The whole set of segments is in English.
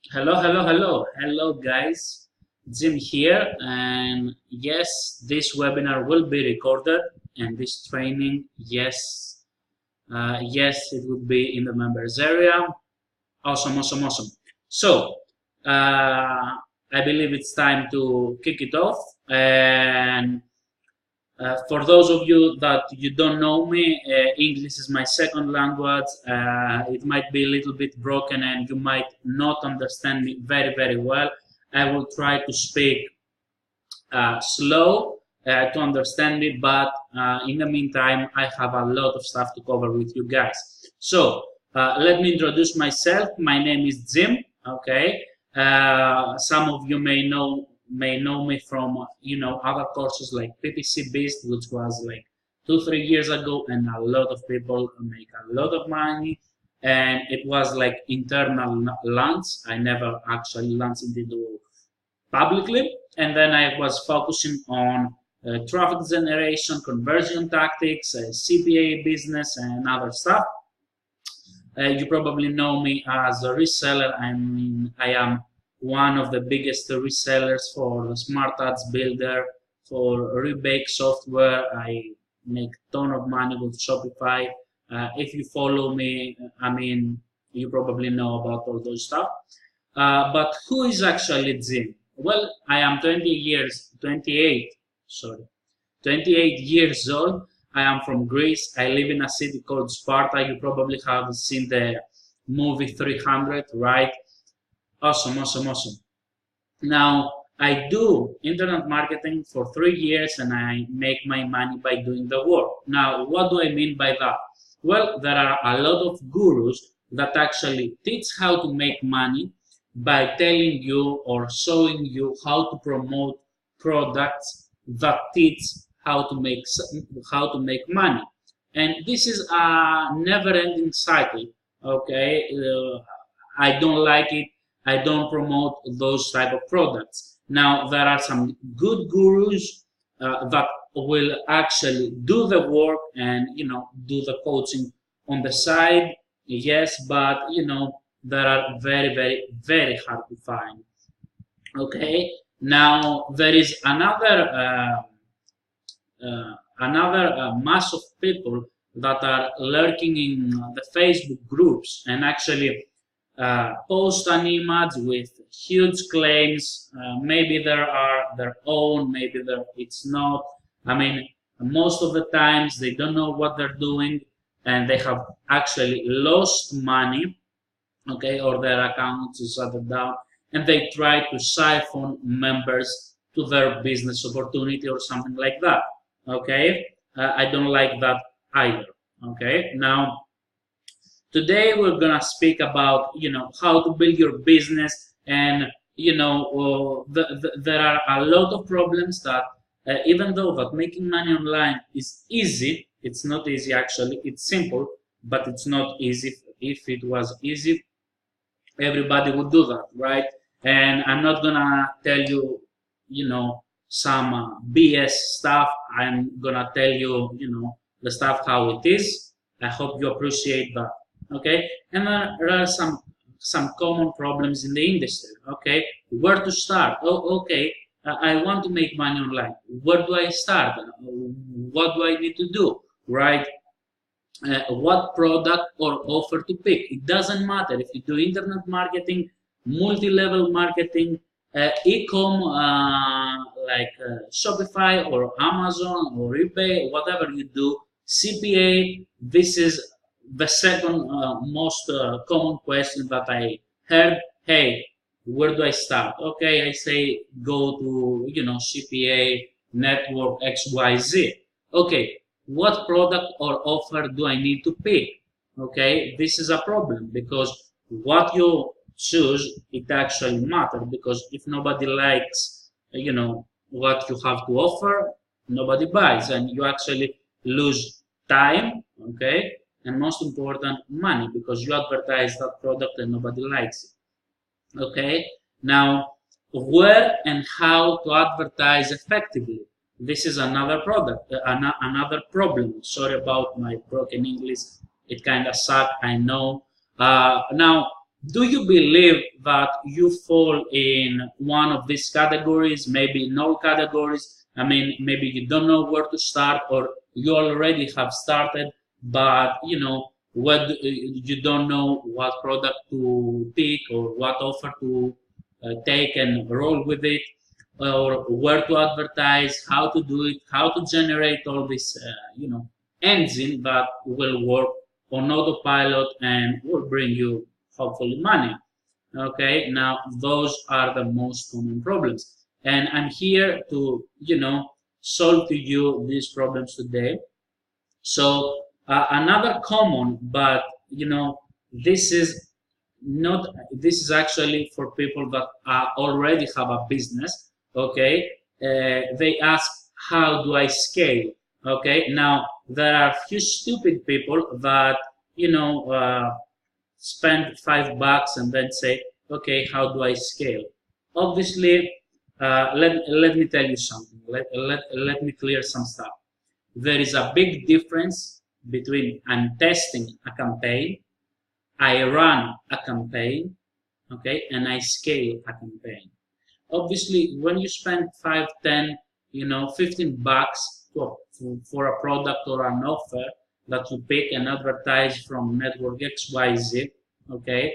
Hello guys, Jim here, and yes, this webinar will be recorded, and this training, yes, it would be in the members area. Awesome. So, I believe it's time to kick it off, and for those of you that you don't know me, English is my second language. It might be a little bit broken and you might not understand me very well. I will try to speak slow to understand me, but in the meantime, I have a lot of stuff to cover with you guys. So let me introduce myself. My name is Jim. Okay, some of you may know me from other courses like PPC Beast, which was like 2-3 years ago, and a lot of people make a lot of money. And it was like internal launch. I never actually launched into publicly, and then I was focusing on traffic generation, conversion tactics, CPA business, and other stuff. You probably know me as a reseller. I am one of the biggest resellers for the Smart Ads Builder, for rebate software. I make a ton of money with Shopify. If you follow me, you probably know about all those stuff. But who is actually Jim? Well, I am 28 years old. I am from Greece. I live in a city called Sparta. You probably have seen the movie 300, right? Awesome. Now, I do internet marketing for 3 years and I make my money by doing the work. Now, what do I mean by that? Well, there are a lot of gurus that actually teach how to make money by telling you or showing you how to promote products that teach how to make money. And this is a never-ending cycle. Okay, I don't like it. I don't promote those type of products. Now, there are some good gurus that will actually do the work and do the coaching on the side. Yes, but there are very hard to find. Okay, now there is another mass of people that are lurking in the Facebook groups and actually post an image with huge claims. Maybe there are their own, maybe it's not. Most of the times they don't know what they're doing and they have actually lost money, okay, or their account is shut down, and they try to siphon members to their business opportunity or something like that. Okay, I don't like that either. Okay, now today we're gonna speak about how to build your business, and there are a lot of problems that even though that making money online is easy, it's not easy actually. It's simple, but it's not easy. If it was easy, everybody would do that, right? And I'm not gonna tell you some BS stuff. I'm gonna tell you the stuff how it is. I hope you appreciate that. Okay, and there are some common problems in the industry. Okay, where to start? Oh, okay, I want to make money online. Where do I start? What do I need to do? Right? What product or offer to pick? It doesn't matter if you do internet marketing, multi-level marketing, e-com like Shopify or Amazon or eBay, whatever you do. CPA, this is the second most common question that I heard. Hey, where do I start? Okay, I say go to CPA network XYZ. Okay, what product or offer do I need to pick? Okay, this is a problem because what you choose, it actually matters, because if nobody likes what you have to offer, nobody buys and you actually lose time, okay, and most important, money, because you advertise that product and nobody likes it. Okay, now where and how to advertise effectively, this is another another problem. Sorry about my broken English, it kind of sucks, I know. Now Do you believe that you fall in one of these categories, maybe in all categories? I mean, maybe you don't know where to start, or you already have started, but you know what, you don't know what product to pick or what offer to take and roll with it, or where to advertise, how to do it, how to generate all this, engine that will work on autopilot and will bring you hopefully money. Okay, now those are the most common problems, and I'm here to solve to you these problems today. So another common, but this is not, this is actually for people that already have a business. Okay, they ask, how do I scale? Okay, now there are few stupid people that spend $5 and then say, okay, how do I scale? Obviously, let me tell you something. Let me clear some stuff. There is a big difference between I'm testing a campaign, I run a campaign, okay, and I scale a campaign. Obviously, when you spend 5, 10, $15 for a product or an offer that you pick and advertise from network XYZ, okay,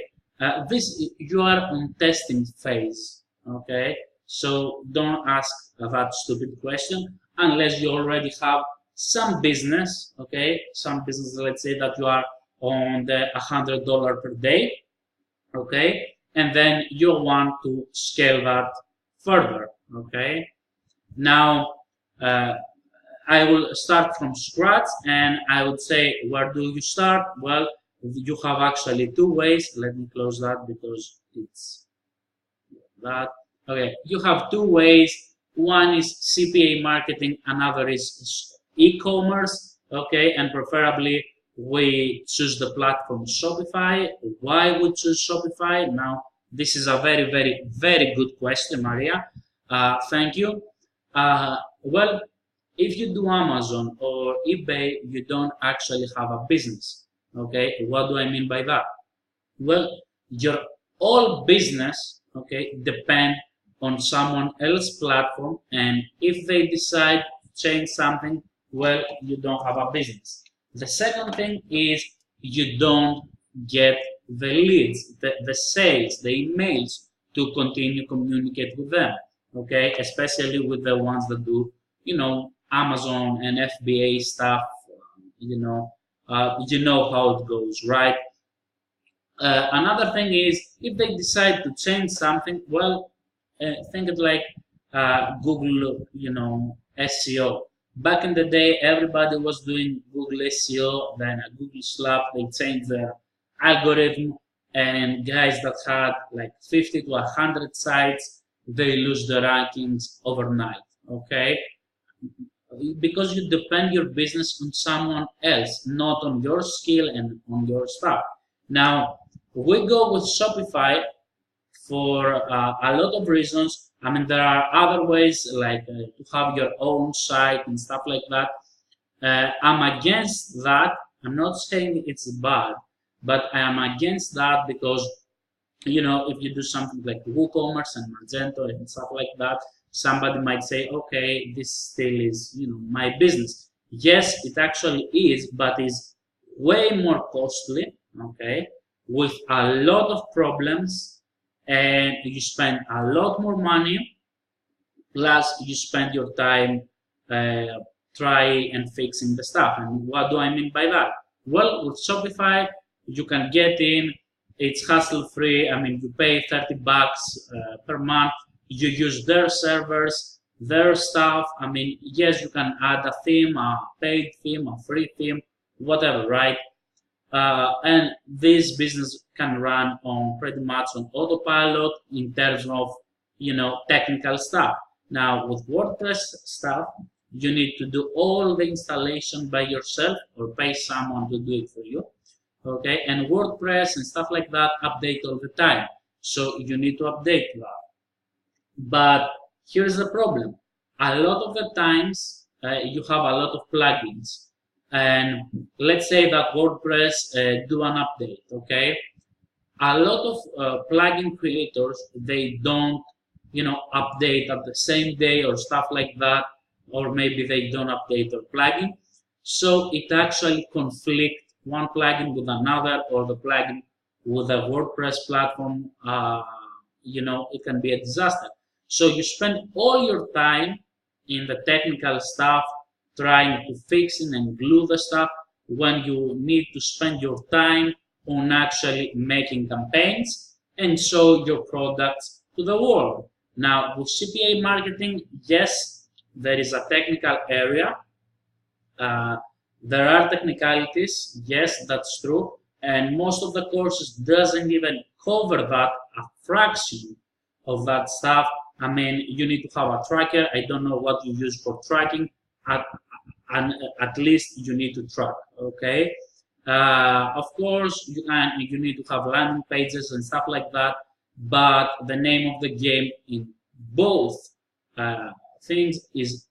this, you are on testing phase, okay, so don't ask that stupid question unless you already have some business, okay, some business, let's say that you are on the $100 per day, okay, and then you want to scale that further, okay. Now I will start from scratch, and I would say, where do you start? Well, you have actually two ways. Let me close that because it's that. Okay, you have two ways. One is CPA marketing, another is e-commerce, okay, and preferably we choose the platform Shopify. Why we choose Shopify? Now, this is a very, very, very good question, Maria. Thank you. Well, if you do Amazon or eBay, you don't actually have a business, okay? What do I mean by that? Well, your whole business, okay, depend on someone else's platform, and if they decide to change something, well, you don't have a business. The second thing is you don't get the leads, the sales, the emails to continue communicate with them, okay, especially with the ones that do, Amazon and FBA stuff, you know how it goes, right? Another thing is, if they decide to change something, well, think of like Google, SEO. Back in the day, everybody was doing Google SEO, then a Google slap, they changed their algorithm, and guys that had like 50 to 100 sites, they lose the rankings overnight, okay? Because you depend your business on someone else, not on your skill and on your stuff. Now, we go with Shopify for a lot of reasons. I mean, there are other ways like to have your own site and stuff like that. I'm against that. I'm not saying it's bad, but I am against that because, if you do something like WooCommerce and Magento and stuff like that, somebody might say, okay, this still is, my business. Yes, it actually is, but it's way more costly, okay, with a lot of problems, and you spend a lot more money, plus you spend your time trying and fixing the stuff. And what do I mean by that? Well, with Shopify, you can get in, it's hassle-free. I mean, you pay $30 per month. You use their servers, their stuff. I mean, yes, you can add a theme, a paid theme, a free theme, whatever, right? And this business can run on pretty much on autopilot in terms of, technical stuff. Now, with WordPress stuff, you need to do all the installation by yourself or pay someone to do it for you, okay? And WordPress and stuff like that update all the time, so you need to update that. But here's the problem. A lot of the times you have a lot of plugins, and let's say that WordPress do an update, okay? a lot of plugin creators, they don't, update at the same day or stuff like that, or maybe they don't update their plugin. So it actually conflicts one plugin with another, or the plugin with a WordPress platform, it can be a disaster. So you spend all your time in the technical stuff, trying to fix it and glue the stuff, when you need to spend your time on actually making campaigns and show your products to the world. Now, with CPA marketing, yes, there is a technical area. There are technicalities, yes, that's true, and most of the courses doesn't even cover that, a fraction of that stuff. I mean, you need to have a tracker. I don't know what you use for tracking, and at least you need to track, okay? Of course, you need to have landing pages and stuff like that, but the name of the game in both things is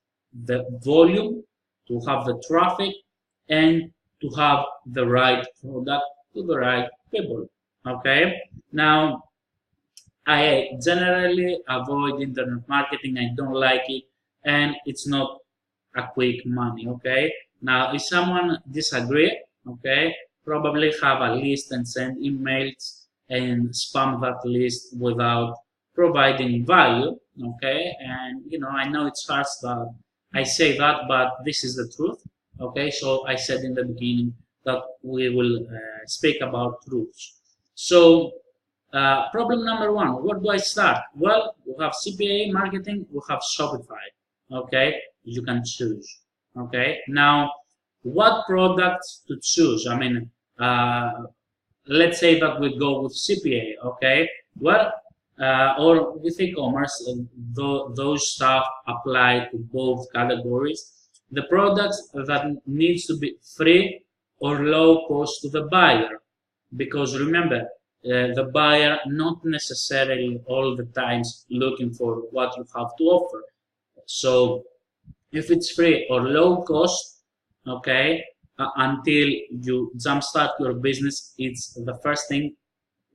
the volume, to have the traffic, and to have the right product to the right people, okay? Now, I generally avoid internet marketing. I don't like it, and it's not a quick money, okay? Now, if someone disagree, okay, probably have a list and send emails and spam that list without providing value, okay? And, I know it's harsh that I say that, but this is the truth, okay? So I said in the beginning that we will speak about truths. So, problem number one, where do I start? Well, we have CPA marketing, we have Shopify, okay? You can choose, okay? Now, what products to choose? I mean, let's say that we go with CPA, okay? Well, or with e-commerce, those stuff apply to both categories. The products that needs to be free or low cost to the buyer, because remember, the buyer not necessarily all the times looking for what you have to offer. So if it's free or low cost, okay, until you jumpstart your business, it's the first thing.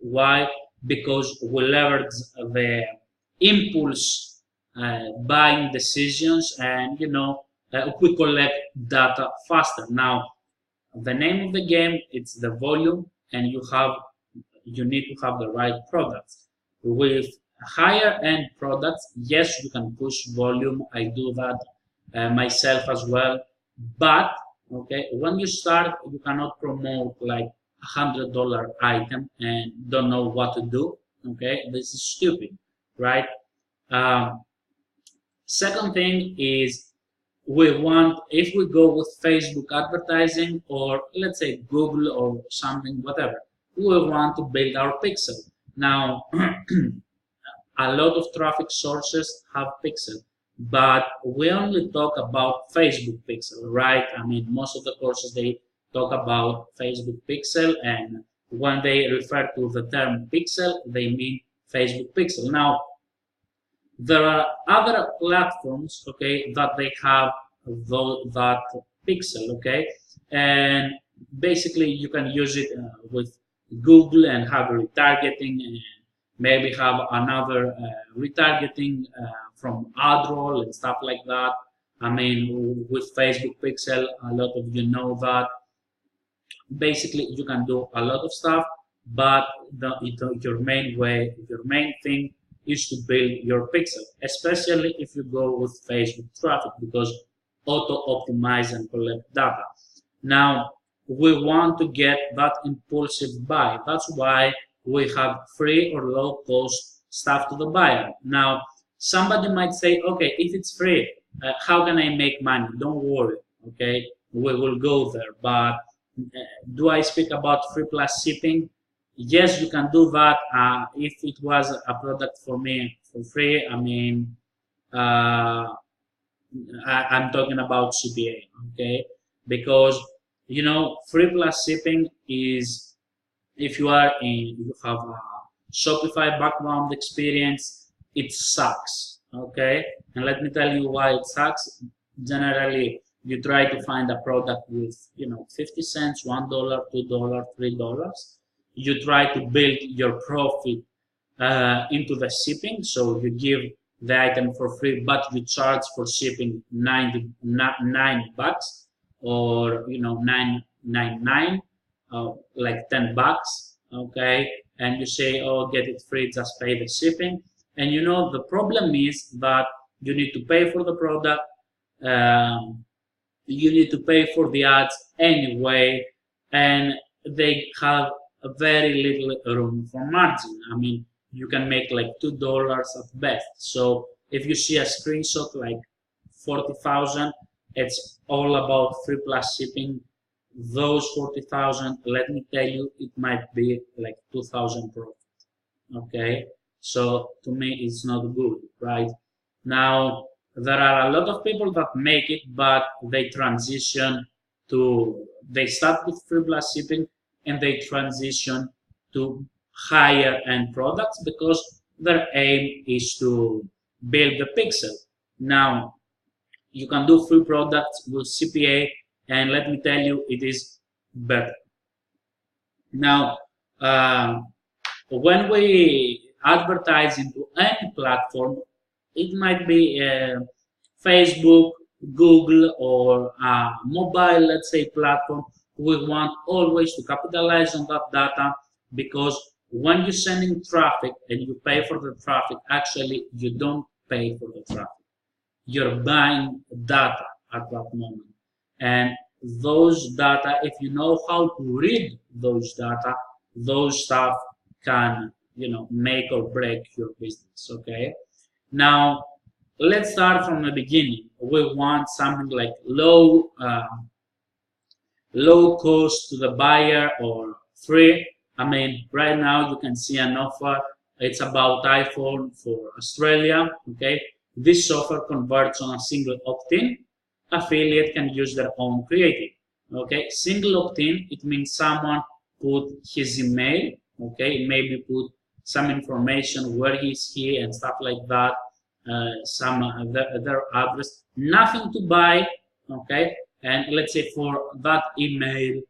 Why? Because we leverage the impulse buying decisions, and we collect data faster. Now, the name of the game, it's the volume, and you need to have the right products. With higher end products, yes, you can push volume. I do that myself as well. But okay, when you start, you cannot promote like $100 item and don't know what to do. Okay, this is stupid, right? Second thing is, if we go with Facebook advertising, or let's say Google or something, whatever, we want to build our pixel. Now, a lot of traffic sources have pixel, but we only talk about Facebook pixel, right? I mean, most of the courses, they talk about Facebook pixel, and when they refer to the term pixel, they mean Facebook pixel. Now, there are other platforms, okay, that they have that pixel, okay, and basically you can use it with Google and have retargeting, and maybe have another retargeting from ad roll and stuff like that. I mean, with Facebook pixel, a lot of you know that basically you can do a lot of stuff, but your main thing is to build your pixel, especially if you go with Facebook traffic, because auto-optimize and collect data. Now, we want to get that impulsive buy. That's why we have free or low cost stuff to the buyer. Now, somebody might say, okay, if it's free, how can I make money? Don't worry, okay, we will go there. But do I speak about free plus shipping? Yes, you can do that. If it was a product for me for free, I mean, I'm talking about CPA, okay? Because free plus shipping is, if you have a Shopify background experience, it sucks, okay? And let me tell you why it sucks. Generally, you try to find a product with 50 cents, $1, $2, $3. you try to build your profit into the shipping. So you give the item for free, but you charge for shipping $9 or 999, like $10, okay? And you say, oh, get it free, just pay the shipping. And the problem is that you need to pay for the product, you need to pay for the ads anyway, and they have a very little room for margin. I mean, you can make like $2 at best. So if you see a screenshot like 40,000, it's all about free plus shipping. Those 40,000, let me tell you, it might be like 2,000 profit. Okay, so to me, it's not good, right? Now, there are a lot of people that make it, but they start with free plus shipping and they transition to higher end products because their aim is to build the pixel. Now, you can do free products with CPA, and let me tell you, it is better. Now, when we advertise into any platform, it might be Facebook, Google, or a mobile, let's say, platform. We want always to capitalize on that data, because when you're sending traffic and you pay for the traffic, actually you don't pay for the traffic. You're buying data at that moment. And those data, if you know how to read those data, those stuff can, make or break your business, okay? Now, let's start from the beginning. We want something like low cost to the buyer or free. I mean, right now you can see an offer. It's about iPhone for Australia, okay? This offer converts on a single opt-in. Affiliate can use their own creative, okay? Single opt-in, it means someone put his email, okay? Maybe put some information, where is he and stuff like that, their address, nothing to buy, okay? And let's say for that email,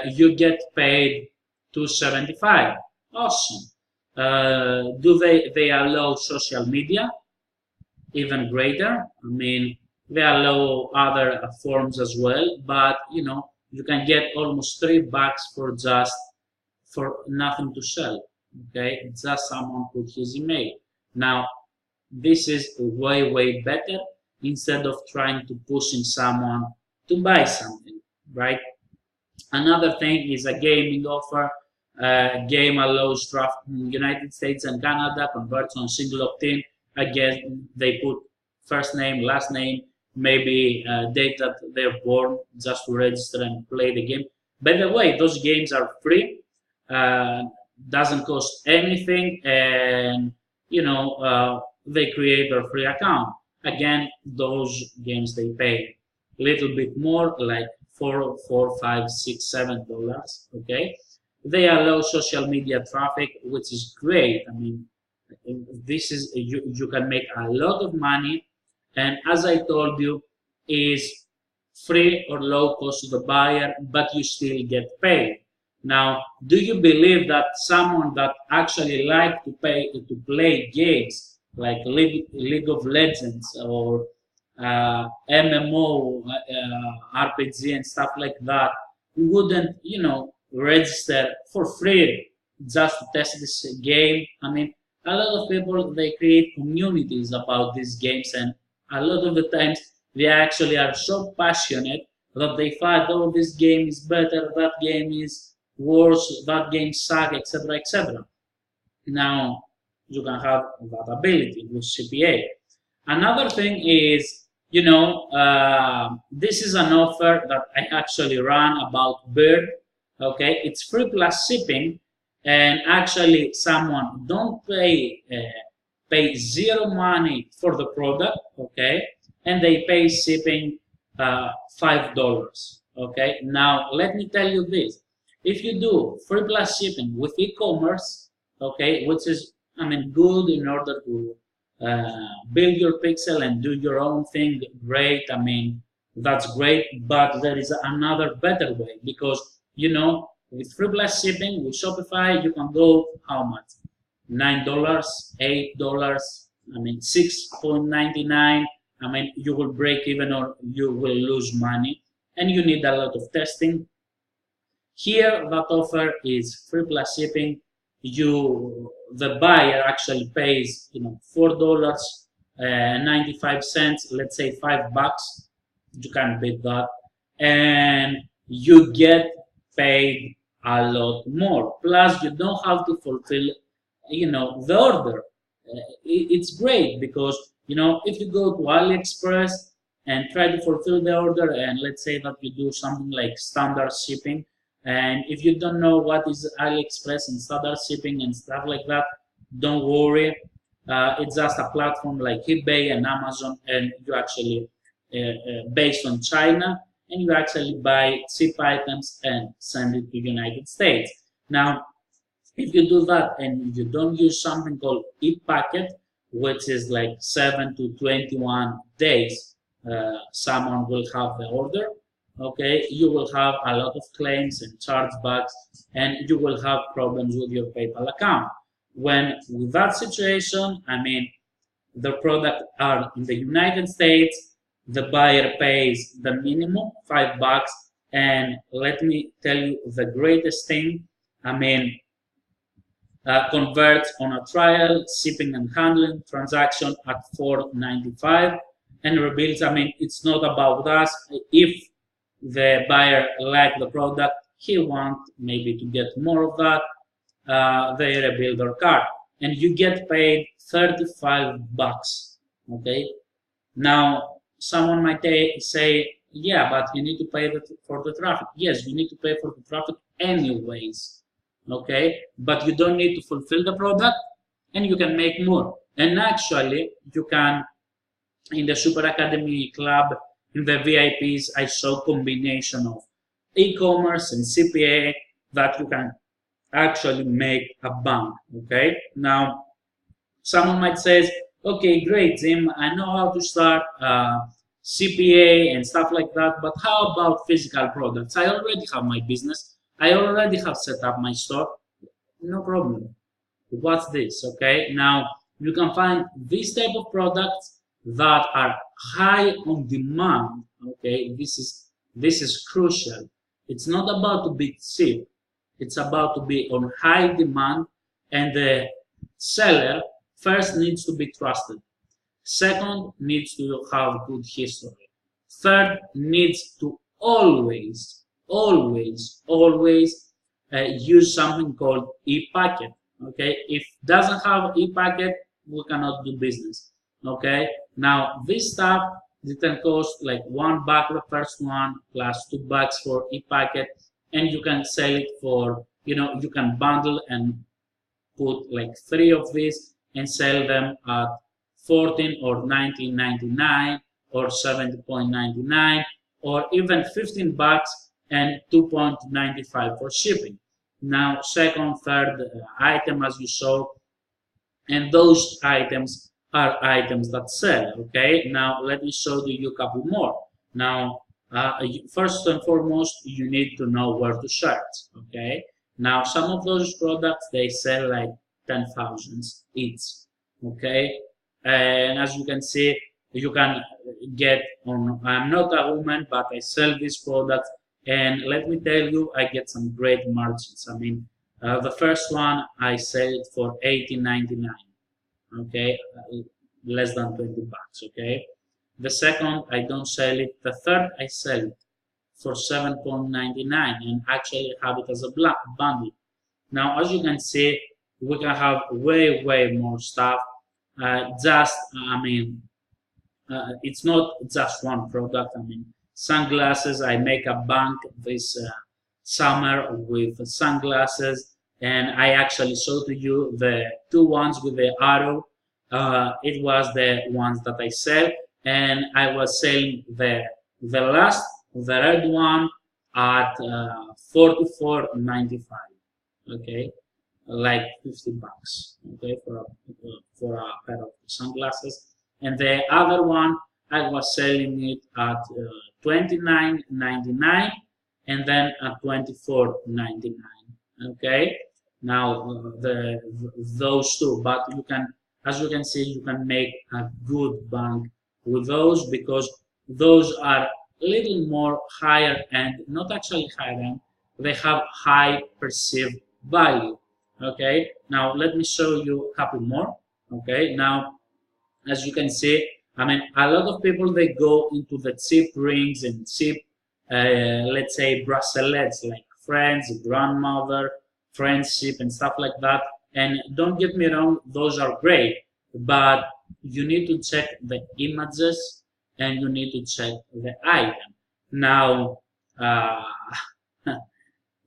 you get paid $2.75. Awesome. Do they allow social media? Even greater. I mean, they allow other forms as well, but you can get almost $3 for nothing to sell. Okay, it's just someone put his email. Now, this is way better, instead of trying to pushing someone to buy something, right? Another thing is a gaming offer. Game allows traffic in the United States and Canada, converts on single opt-in. Again, they put first name, last name, maybe date that they're born, just to register and play the game. By the way, those games are free, doesn't cost anything, and they create a free account. Again, those games, they pay a little bit more, like $4, $5, $6, $7, okay? They allow social media traffic, which is great. I mean, this is, you can make a lot of money, and as I told you, is free or low cost to the buyer, but you still get paid. Now, do you believe that someone that actually like to play games like League of Legends or MMO, RPG and stuff like that, wouldn't, register for free just to test this game? I mean, a lot of people, they create communities about these games, and a lot of the times they actually are so passionate that they fight, oh, this game is better, that game is worse, that game sucks, etc., etc. Now, you can have that ability with CPA. Another thing is, this is an offer that I actually ran about Bird. Okay, it's free plus shipping, and actually someone don't pay zero money for the product, okay, and they pay shipping $5. Okay, now let me tell you this: if you do free plus shipping with e-commerce, okay, which is, I mean, good in order to build your pixel and do your own thing, great. I mean, that's great, but there is another better way, because With free plus shipping, with Shopify, you can go how much? $9, $8, I mean, $6.99. I mean, you will break even or you will lose money, and you need a lot of testing. Here, that offer is free plus shipping. The buyer actually pays, $4.95, let's say $5. You can't beat that, and you get paid a lot more. Plus, you don't have to fulfill, the order. It's great because if you go to AliExpress and try to fulfill the order, and let's say that you do something like standard shipping, and if you don't know what is AliExpress and standard shipping and stuff like that, don't worry. It's just a platform like eBay and Amazon, and you actually based on China, and you actually buy cheap items and send it to the United States. Now, if you do that and you don't use something called e-packet, which is like 7 to 21 days, someone will have the order. Okay, you will have a lot of claims and chargebacks, and you will have problems with your PayPal account. When with that situation, I mean, the product are in the United States, the buyer pays the minimum, $5, and let me tell you the greatest thing, I mean, converts on a trial, shipping and handling transaction at $4.95, and rebuilds, I mean, it's not about us. If the buyer likes the product, he wants maybe to get more of that, they rebuild their card, and you get paid $35. Okay, now someone might say, yeah, but you need to pay for the traffic. Yes, you need to pay for the traffic anyways. Okay, but you don't need to fulfill the product, and you can make more. And actually, you can, in the Super Academy Club, in the VIPs, I show combination of e-commerce and CPA that you can actually make a bank. Okay, now someone might say, okay, great, Jim, I know how to start CPA and stuff like that, but how about physical products? I already have my business. I already have set up my store. No problem. What's this? Okay, now you can find this type of products that are high on demand. Okay, this is crucial. It's not about to be cheap. It's about to be on high demand, and the seller first needs to be trusted. Second, needs to have good history. Third, needs to always use something called e-packet. Okay, if doesn't have e-packet, we cannot do business. Okay, now this stuff, it can cost like $1 the first one, plus $2 for e-packet, and you can sell it for, you can bundle and put like 3 of these and sell them at $14 or $19.99 or $70.99 or even $15 and $2.95 for shipping. Now, second, third item, as you saw, and those items are items that sell. Okay, now let me show you a couple more. Now, first and foremost, you need to know where to search. Okay, now some of those products, they sell like 10,000 each. Okay, and as you can see, you can get on, I'm not a woman, but I sell this product, and let me tell you, I get some great margins. I mean, the first one, I sell it for $18.99. Okay, less than $20. Okay, the second, I don't sell it. The third, I sell it for $7.99 and actually have it as a bundle. Now, as you can see, we can have way more stuff. It's not just one product. I mean, sunglasses, I make a bank this summer with sunglasses, and I actually showed to you the 2 ones with the arrow. It was the ones that I sell, and I was selling the red one at $44.95. Okay, like $50. Okay, for a pair of sunglasses. And the other one, I was selling it at $29.99, and then at 24.99. Okay, now those two, but you can, as you can see, you can make a good bank with those, because those are a little more higher end, not actually higher end, they have high perceived value. Okay, now let me show you a couple more. Okay, now as you can see, I mean, a lot of people, they go into the cheap rings and cheap, let's say, bracelets like friends, grandmother, friendship, and stuff like that. And don't get me wrong, those are great, but you need to check the images and you need to check the item. Now,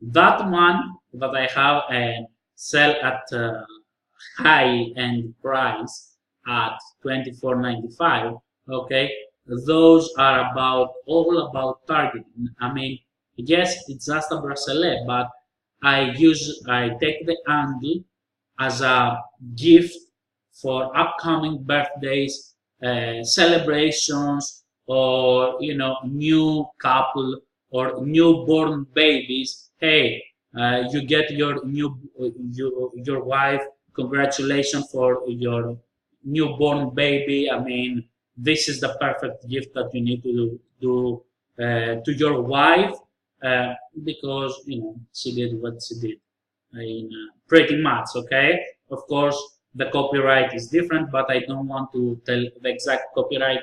that one that I have and sell at high end price at 24.95, okay, those are all about targeting. I mean, yes, it's just a bracelet, but I take the angle as a gift for upcoming birthdays, celebrations, or new couple or newborn babies. Hey, you get your your wife, congratulations for your newborn baby. I mean, this is the perfect gift that you need to do to your wife, because she did what she did. Pretty much, okay. Of course, the copyright is different, but I don't want to tell the exact copyright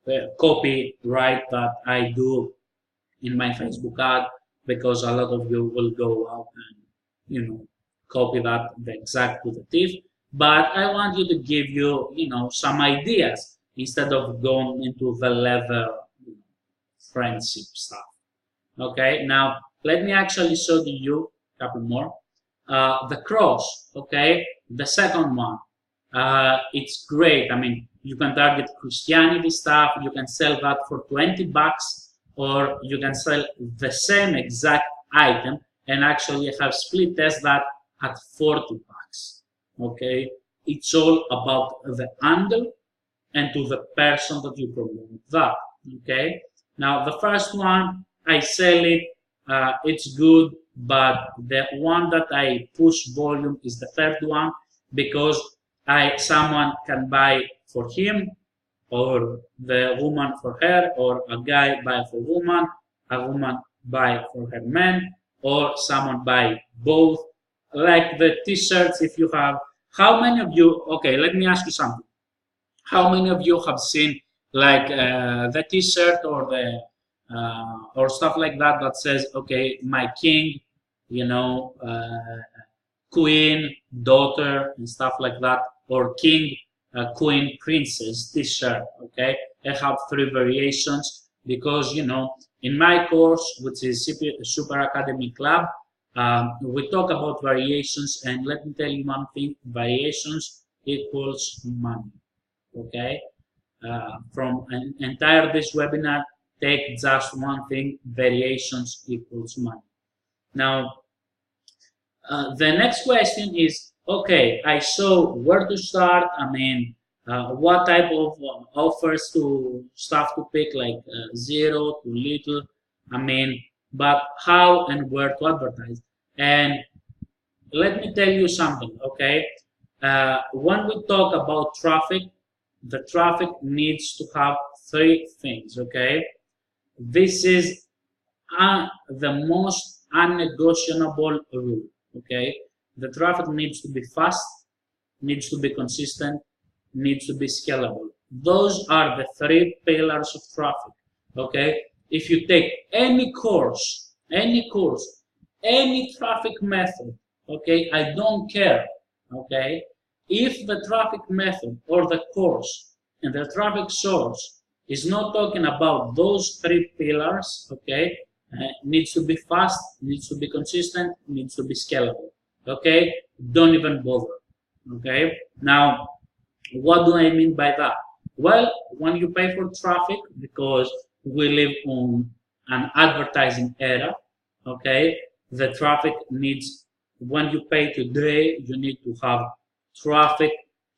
that I do in my Facebook ad, because a lot of you will go out and copy that the exact to the thief. But I want you to give you some ideas instead of going into the level friendship stuff. Okay, now let me actually show you a couple more. The cross, okay, the second one, it's great. I mean, you can target Christianity stuff, you can sell that for $20, or you can sell the same exact item and actually have split test that at $40. Okay, it's all about the angle and to the person that you promote that. Okay, now the first one, I sell it, it's good, but the one that I push volume is the third one, because someone can buy for him, or the woman for her, or a guy buy for woman, a woman buy for her man, or someone buy both. Like the t-shirts, if you have, how many of you, okay, let me ask you something. How many of you have seen like the t-shirt or the or stuff like that that says, okay, my king, queen, daughter, and stuff like that, or king, queen, princess t-shirt? Okay, I have 3 variations, because in my course, which is Super Academy Club, we talk about variations, and let me tell you one thing: variations equals money. Okay, from an entire this webinar, take just one thing: variations equals money. Now, the next question is, okay, I saw where to start. I mean, what type of offers to stuff to pick, like 0 to little. I mean, but how and where to advertise. And let me tell you something, okay? When we talk about traffic, the traffic needs to have 3 things, okay? This is the most unnegotiable rule, okay? The traffic needs to be fast, needs to be consistent, needs to be scalable. Those are the 3 pillars of traffic, okay? If you take any course, any traffic method, okay, I don't care, okay? If the traffic method or the course and the traffic source is not talking about those 3 pillars, okay, needs to be fast, needs to be consistent, needs to be scalable, okay? Don't even bother, okay? Now, what do I mean by that? Well, when you pay for traffic, because we live on an advertising era, okay, the traffic needs, when you pay today, you need to have traffic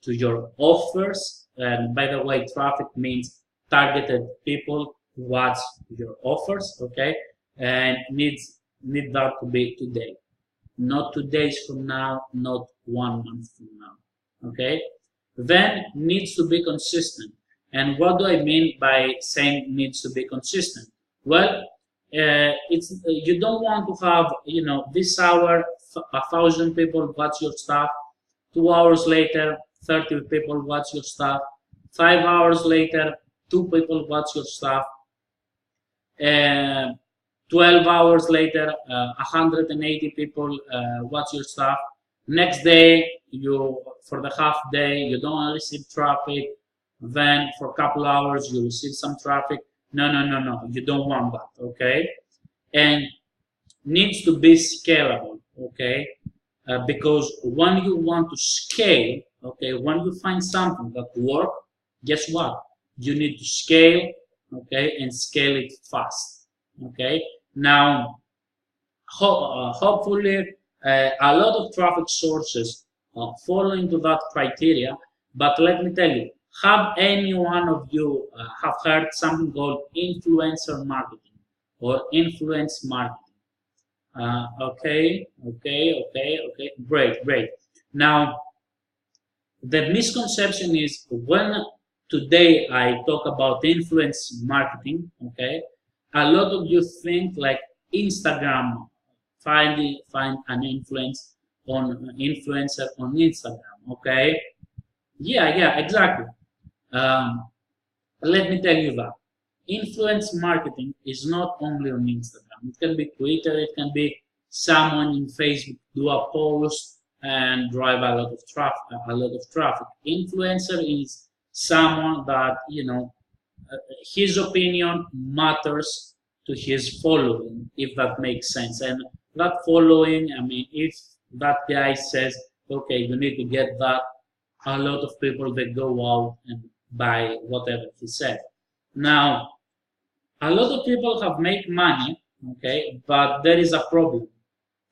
to your offers. And by the way, traffic means targeted people who watch your offers, okay? and need that to be today, not 2 days from now, not 1 month from now. Okay, then needs to be consistent. And what do I mean by saying needs to be consistent? Well, it's you don't want to have, this hour 1,000 people watch your stuff, 2 hours later 30 people watch your stuff, 5 hours later 2 people watch your stuff, 12 hours later 180 people watch your stuff. Next day, for the half day you don't receive traffic, then for a couple hours you receive some traffic. No, you don't want that. Okay, and needs to be scalable. Okay, because when you want to scale, okay, when you find something that works, guess what? You need to scale, okay, and scale it fast. Okay, now hopefully a lot of traffic sources fall into that criteria. But let me tell you, have any one of you have heard something called influencer marketing or influence marketing? Okay, great. Now, the misconception is, when today I talk about influence marketing, okay, a lot of you think like Instagram, find an influencer on Instagram. Okay, yeah, exactly. Let me tell you that influence marketing is not only on Instagram. It can be Twitter, it can be someone in Facebook do a post and drive a lot of traffic. Influencer is someone that, his opinion matters to his following, if that makes sense. And that following, I mean, if that guy says, okay, you need to get that, a lot of people, they go out and buy whatever he said. Now, a lot of people have made money, okay, but there is a problem.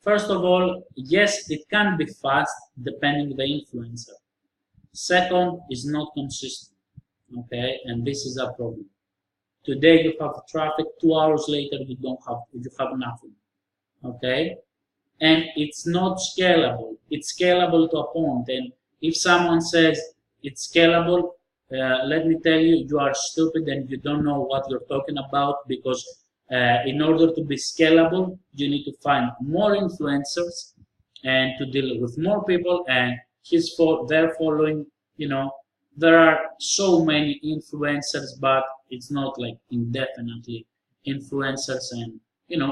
First of all, yes, it can be fast depending the influencer. Second, is not consistent, okay, and this is a problem. Today you have traffic, 2 hours later you have nothing, okay, and it's not scalable. It's scalable to a point, and if someone says it's scalable, let me tell you, you are stupid and you don't know what you're talking about, because in order to be scalable, you need to find more influencers and to deal with more people, and their following, there are so many influencers, but it's not like indefinitely influencers, and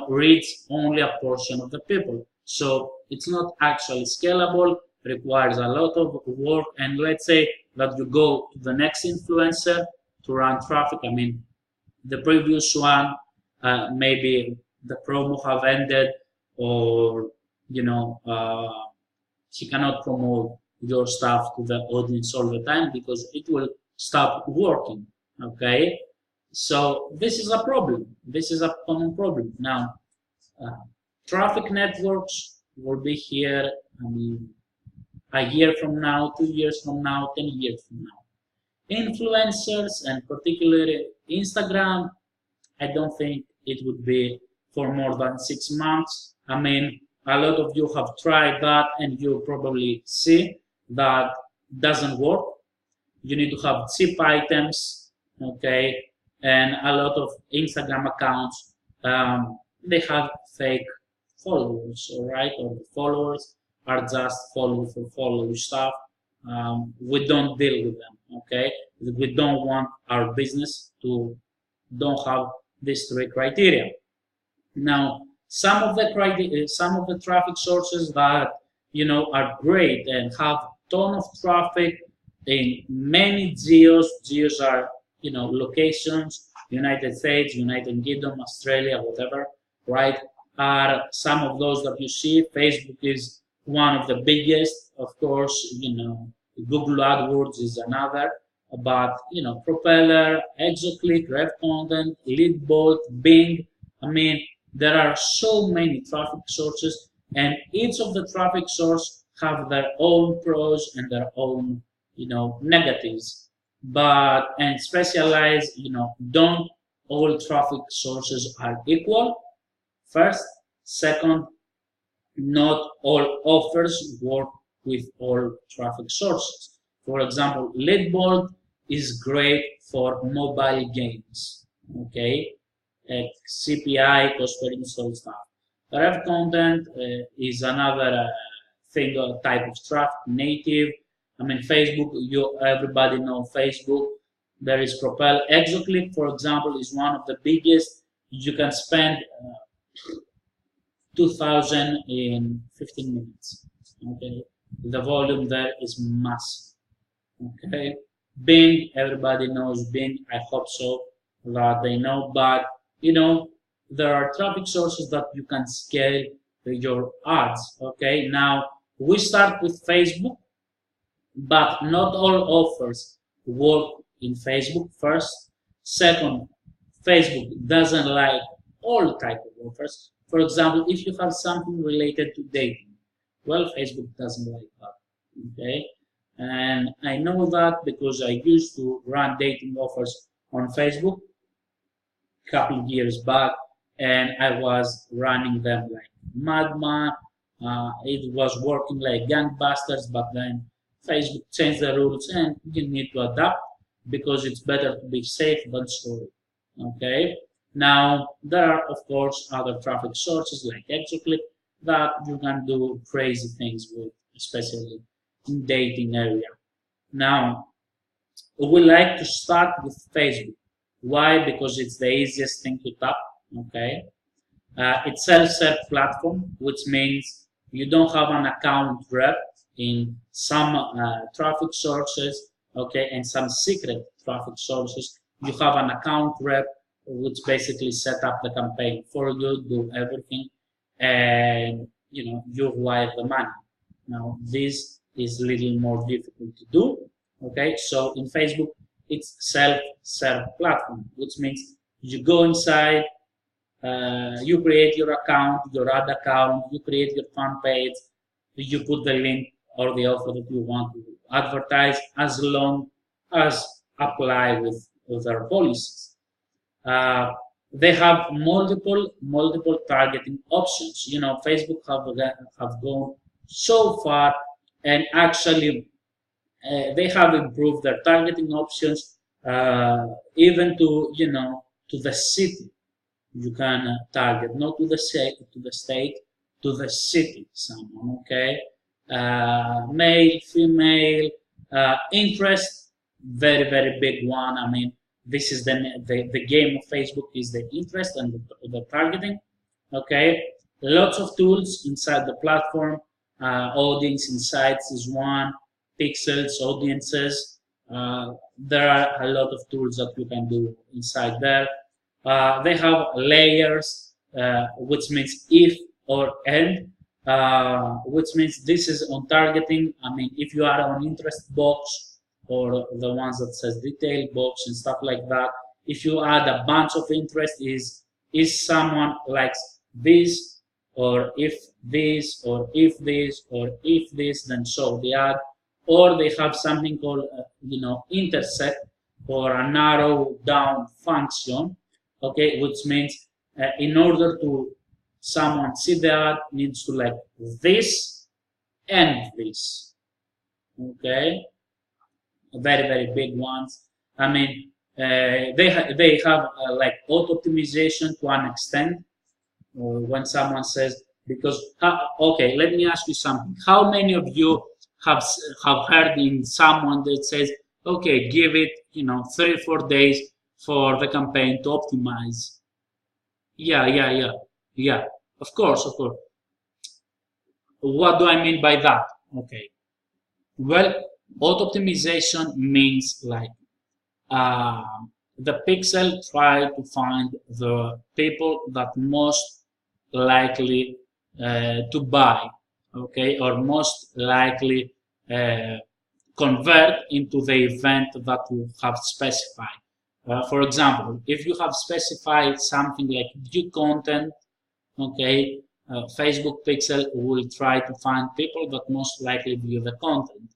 reach only a portion of the people. So it's not actually scalable, requires a lot of work. And let's say that you go to the next influencer to run traffic. I mean, the previous one, maybe the promo have ended, or she cannot promote your stuff to the audience all the time because it will stop working. Okay, so this is a problem. This is a common problem. Now, traffic networks will be here, I mean, a year from now, 2 years from now, 10 years from now. Influencers, and particularly Instagram, I don't think it would be for more than 6 months. I mean, a lot of you have tried that and you probably see that doesn't work. You need to have cheap items, okay, and a lot of Instagram accounts, they have fake followers, all right, or the followers are just follow stuff. We don't deal with them, okay. We don't want our business to don't have these 3 criteria. Now, some of the traffic sources that are great and have ton of traffic in many geos. Geos are locations, United States, United Kingdom, Australia, whatever, right? Are some of those that you see. Facebook is one of the biggest, of course. Google AdWords is another, but Propeller, ExoClick, Red Content, Leadbot, Bing. I mean, there are so many traffic sources, and each of the traffic sources have their own pros and their own negatives. And specialize, don't all traffic sources are equal. First. Second, not all offers work with all traffic sources. For example, Leadboard is great for mobile games, okay, CPI, cost per install stuff. Rev content is another thing or type of traffic, native. I mean, Facebook, everybody know Facebook. There is Propel. Exoclick, for example, is one of the biggest. You can spend 2,000 in 15 minutes. Okay, the volume there is massive. Okay, Bing, everybody knows Bing. I hope so that they know, but you know, there are traffic sources that you can scale your ads. Okay, now we start with Facebook, but not all offers work in Facebook. First. Second, Facebook doesn't like all type of offers. For example, if you have something related to dating, well, Facebook doesn't like that. Okay, and I know that because I used to run dating offers on Facebook a couple of years back, and I was running them like madman. It was working like gangbusters, but then Facebook changed the rules, and you need to adapt because it's better to be safe than sorry. Okay. Now there are of course other traffic sources like Exoclick that you can do crazy things with, especially in dating area. Now we like to start with Facebook. Why? Because it's the easiest thing to tap. Okay. It's self-serve platform, which means you don't have an account rep in some traffic sources, okay, and some secret traffic sources. You have an account rep which basically set up the campaign for you, do everything, and you know you wire the money. Now this is a little more difficult to do. Okay, so in Facebook it's self-serve platform, which means you go inside, you create your account, your ad account, you create your fan page, you put the link or the offer that you want to advertise, as long as apply with their policies. They have multiple targeting options. You know, Facebook have gone so far, and actually they have improved their targeting options, even to the city. You can target not to the state, to the city. Someone, okay, male, female, interest, very big one. I mean, this is the game of Facebook is the interest and the targeting. Okay, lots of tools inside the platform. Audience insights is one. Pixels, audiences. There are a lot of tools that you can do inside there. They have layers, which means if or and, which means this is on targeting. I mean, if you are on interest box, or the ones that says detail box and stuff like that, if you add a bunch of interest, is someone likes this, or if this, or if this, or if this, then show the ad. Or they have something called intersect, or a narrow down function, okay, which means in order to someone see the ad, needs to like this and this. Okay, very big ones. I mean, they have like auto optimization to an extent. When someone says, because okay, let me ask you something. How many of you have heard in someone that says, okay, give it 3-4 days for the campaign to optimize? Yeah. Of course. What do I mean by that? Okay. Well, auto optimization means like the pixel try to find the people that most likely to buy, okay, or most likely convert into the event that you have specified. For example, if you have specified something like view content, okay, Facebook pixel will try to find people that most likely view the content.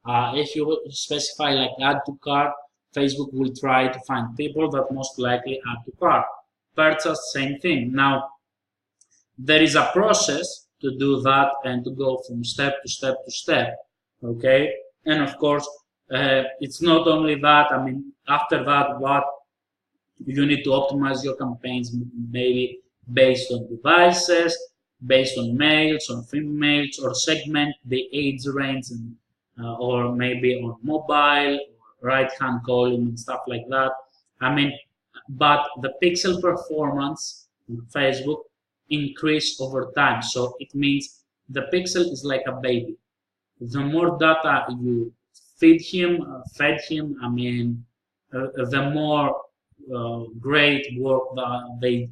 If you specify like add to cart, Facebook will try to find people that most likely add to cart. Purchase, same thing. Now, there is a process to do that and to go from step to step to step, okay? And of course, it's not only that. I mean, after that, what you need to optimize your campaigns, maybe based on devices, based on males, on females, or segment the age range, and, or maybe on mobile, right-hand column, and stuff like that. I mean, but the pixel performance on Facebook increase over time. So it means the pixel is like a baby. The more data you fed him, I mean, the more great work that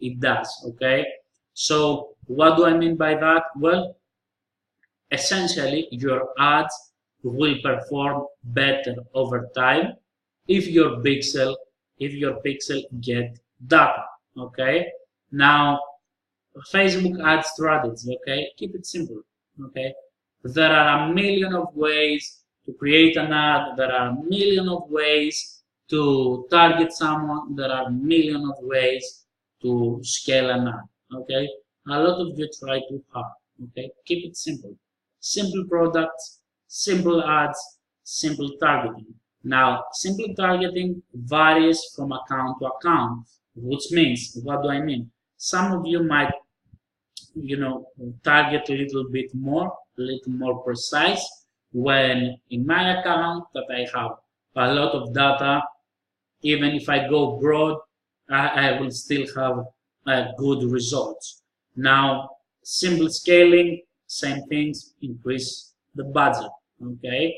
it does. Okay. So what do I mean by that? Well, essentially, your ads will perform better over time if your pixel get data. Okay. Now, Facebook ad strategy. Okay, keep it simple. Okay, there are a million of ways to create an ad. There are a million of ways to target someone. There are a million of ways to scale an ad. Okay, a lot of you try too hard. Okay, keep it simple. Simple products, simple ads, simple targeting. Now, simple targeting varies from account to account, which means, what do I mean? Some of you might, target a little bit more, a little more precise. When in my account that I have a lot of data, even if I go broad, I will still have good results. Now, simple scaling, same things, increase the budget. Okay.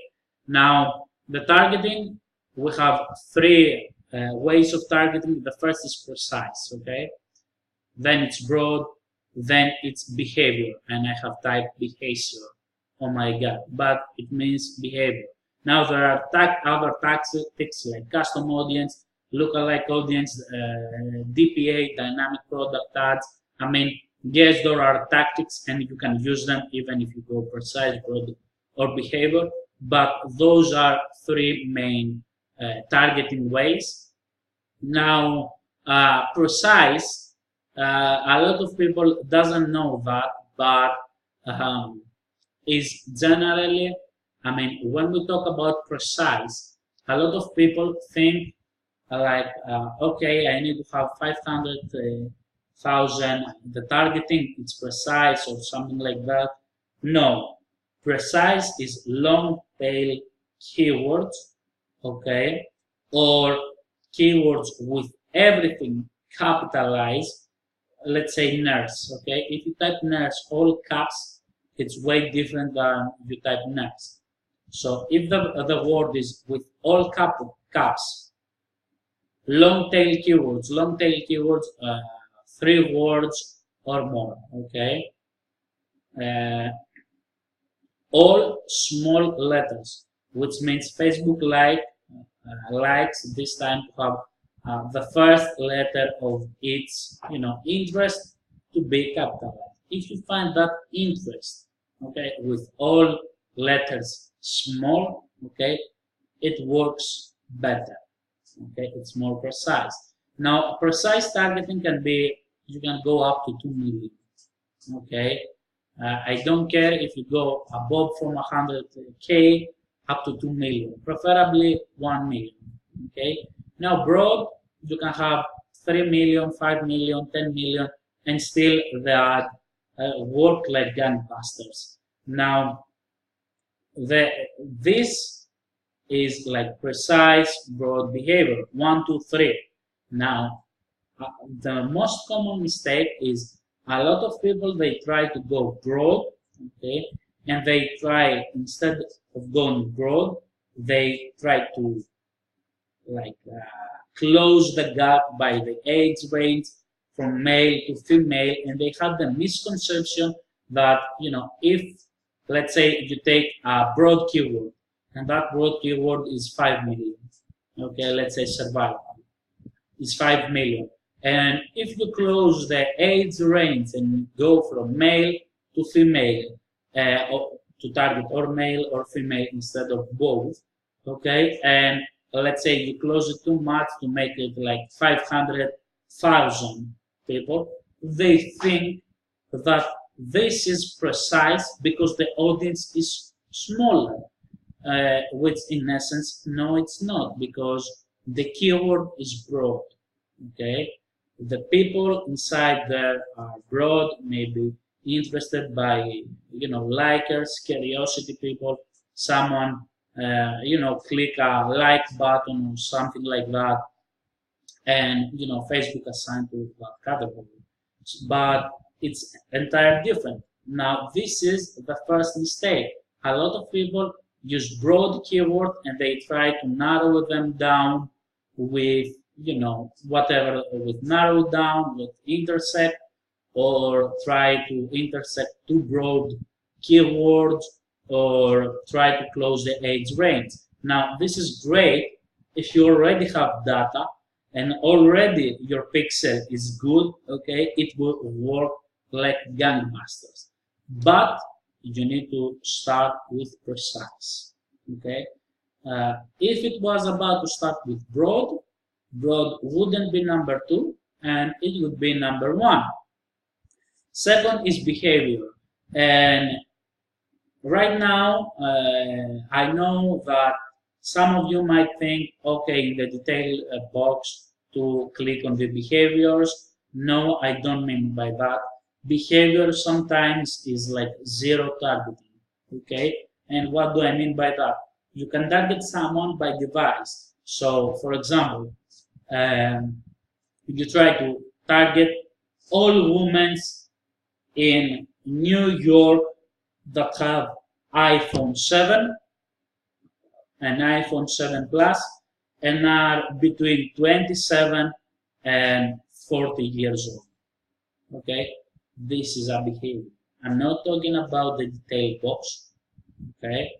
Now, the targeting, we have three ways of targeting. The first is precise. Okay. Then it's broad, then it's behavior, and I have typed behavior. Oh my god, but it means behavior. Now there are other tactics like custom audience, lookalike audience, DPA, dynamic product ads. I mean, yes, there are tactics and you can use them even if you go precise, broad, or behavior, but those are three main targeting ways. Now, precise, a lot of people doesn't know that, but is generally, I mean, when we talk about precise, a lot of people think like, okay, I need to have 500,000, the targeting, it's precise or something like that. No, precise is long tail keywords, okay, or keywords with everything capitalized. Let's say nurse, okay? If you type nurse all caps, it's way different than you type nurse. So if the word is with all caps, long tail keywords, 3 words or more, okay? All small letters, which means Facebook likes this time to have the first letter of its, interest to be capitalized. If you find that interest, okay, with all letters small, okay, it works better. Okay, it's more precise. Now, precise targeting can be, you can go up to 2 million. Okay, I don't care if you go above from 100K up to 2 million, preferably 1 million. Okay. Now, broad, you can have 3 million, 5 million, 10 million, and still the ad work like gangbusters. Now, this is like precise, broad behavior, 1, 2, 3. Now, the most common mistake is a lot of people, they try to go broad, okay, and they try, instead of going broad, they try to close the gap by the age range from male to female, and they have the misconception that, if, let's say, you take a broad keyword, and that broad keyword is 5 million, okay, let's say survival is 5 million, and if you close the age range and go from male to female, to target or male or female instead of both, okay, and let's say you close it too much to make it like 500,000 people, they think that this is precise because the audience is smaller, which in essence, no, it's not, because the keyword is broad. Okay, the people inside there are broad, maybe interested by, likers, curiosity people, someone, click a like button or something like that, and Facebook assigned to that category. But it's entirely different. Now, this is the first mistake. A lot of people use broad keyword and they try to narrow them down with, whatever, with narrow down, with intersect, or try to intersect too broad keywords, or try to close the age range. Now, this is great if you already have data and already your pixel is good, okay, it will work like gangbusters. But you need to start with precise, okay? If it was about to start with broad wouldn't be number 2, and it would be number 1. Second is behavior. And right now, I know that some of you might think, okay, in the detail box to click on the behaviors. No, I don't mean by that. Behavior sometimes is like zero targeting, okay? And what do I mean by that? You can target someone by device. So, for example, you try to target all women in New York that have iPhone 7 and iPhone 7 Plus and are between 27 and 40 years old. Okay, this is a behavior. I'm not talking about the detail box. Okay,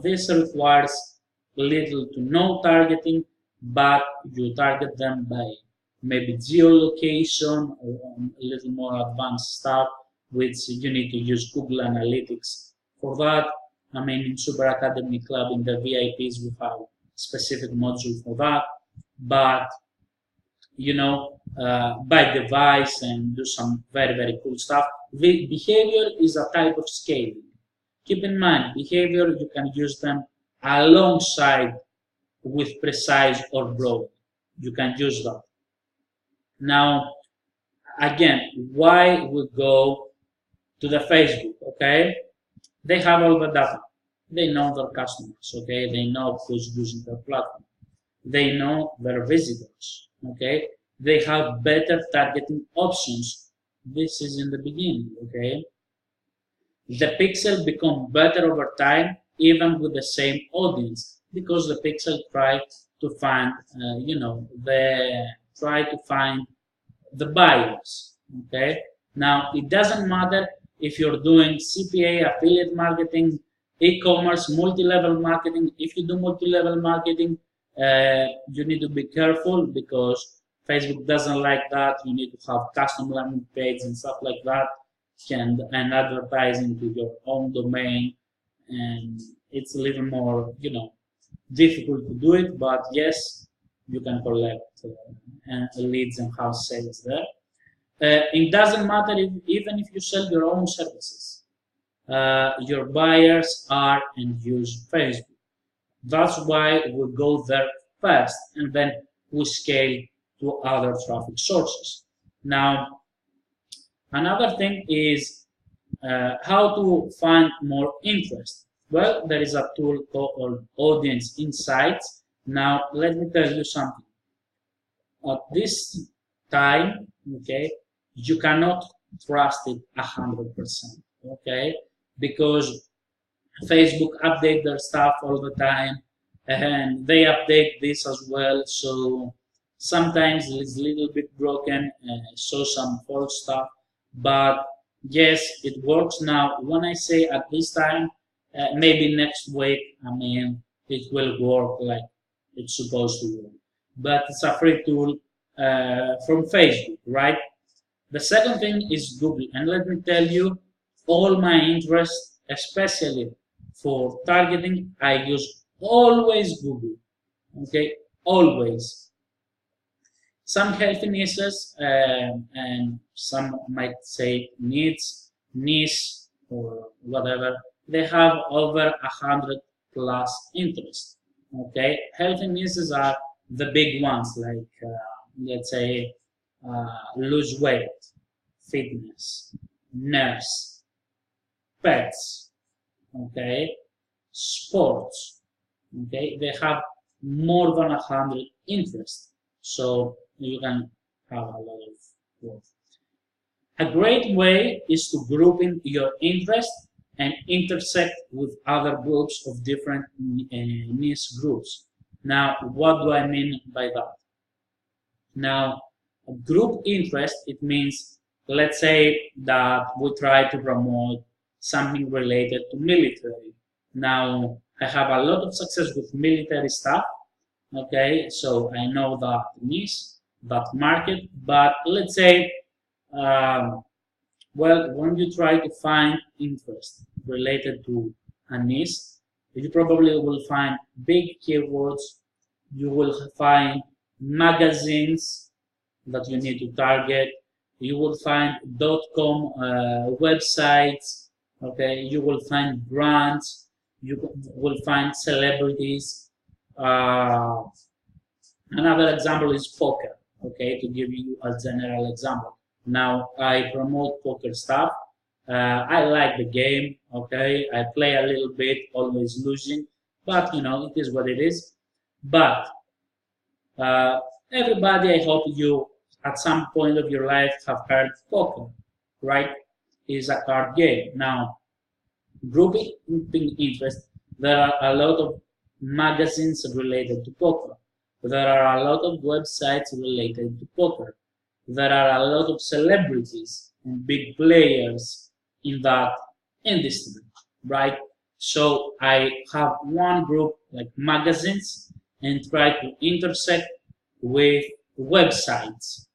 this requires little to no targeting, but you target them by maybe geolocation or a little more advanced stuff, which you need to use Google Analytics for that. I mean, in Super Academy Club, in the VIPs, we have specific module for that. But, by device and do some very, very cool stuff. The behavior is a type of scaling. Keep in mind, behavior, you can use them alongside with precise or broad. You can use that. Now, again, why we go to the Facebook, okay? They have all the data. They know their customers, okay? They know who's using their platform. They know their visitors, okay? They have better targeting options. This is in the beginning, okay? The pixel become better over time, even with the same audience, because the pixel try to find, try to find the buyers, okay? Now, it doesn't matter if you're doing CPA, affiliate marketing, e-commerce, multi-level marketing. If you do multi-level marketing, you need to be careful because Facebook doesn't like that. You need to have custom landing page and stuff like that, and advertising to your own domain. And it's a little more, difficult to do it, but yes, you can collect leads and house sales there. It doesn't matter even if you sell your own services. Your buyers are and use Facebook. That's why we go there first, and then we scale to other traffic sources. Now, another thing is how to find more interest. Well, there is a tool called Audience Insights. Now, let me tell you something. At this time, okay, you cannot trust it 100%, okay, because Facebook update their stuff all the time, and they update this as well. So sometimes it's a little bit broken, show some false stuff, but yes, it works. Now, when I say at this time, maybe next week, I mean, it will work like it's supposed to work. But it's a free tool from Facebook, right? The second thing is Google. And let me tell you, all my interests, especially for targeting, I use always Google. Okay, always. Some healthy niches, and some might say needs, niche, or whatever, they have over 100 plus interests. Okay, healthy niches are the big ones, like let's say lose weight, fitness, nurse, pets, okay, sports. Okay, they have more than 100 interests, so you can have a lot of work. A great way is to group in your interests and intersect with other groups of different niche groups. Now, what do I mean by that? Now, a group interest, it means, let's say that we try to promote something related to military. Now, I have a lot of success with military stuff, okay, so I know that niche, that market, but let's say, well, when you try to find interest related to a niche, you probably will find big keywords, you will find magazines that you need to target, you will find .com websites, okay, you will find brands, you will find celebrities. Another example is poker, okay, to give you a general example. Now, I promote poker stuff. I like the game, okay, I play a little bit, always losing, but you know, it is what it is. But everybody, I hope you at some point of your life have heard poker, right? It's a card game. Now, grouping interest, there are a lot of magazines related to poker. There are a lot of websites related to poker. There are a lot of celebrities and big players in that industry, right? So I have one group like magazines and try to intersect with websites,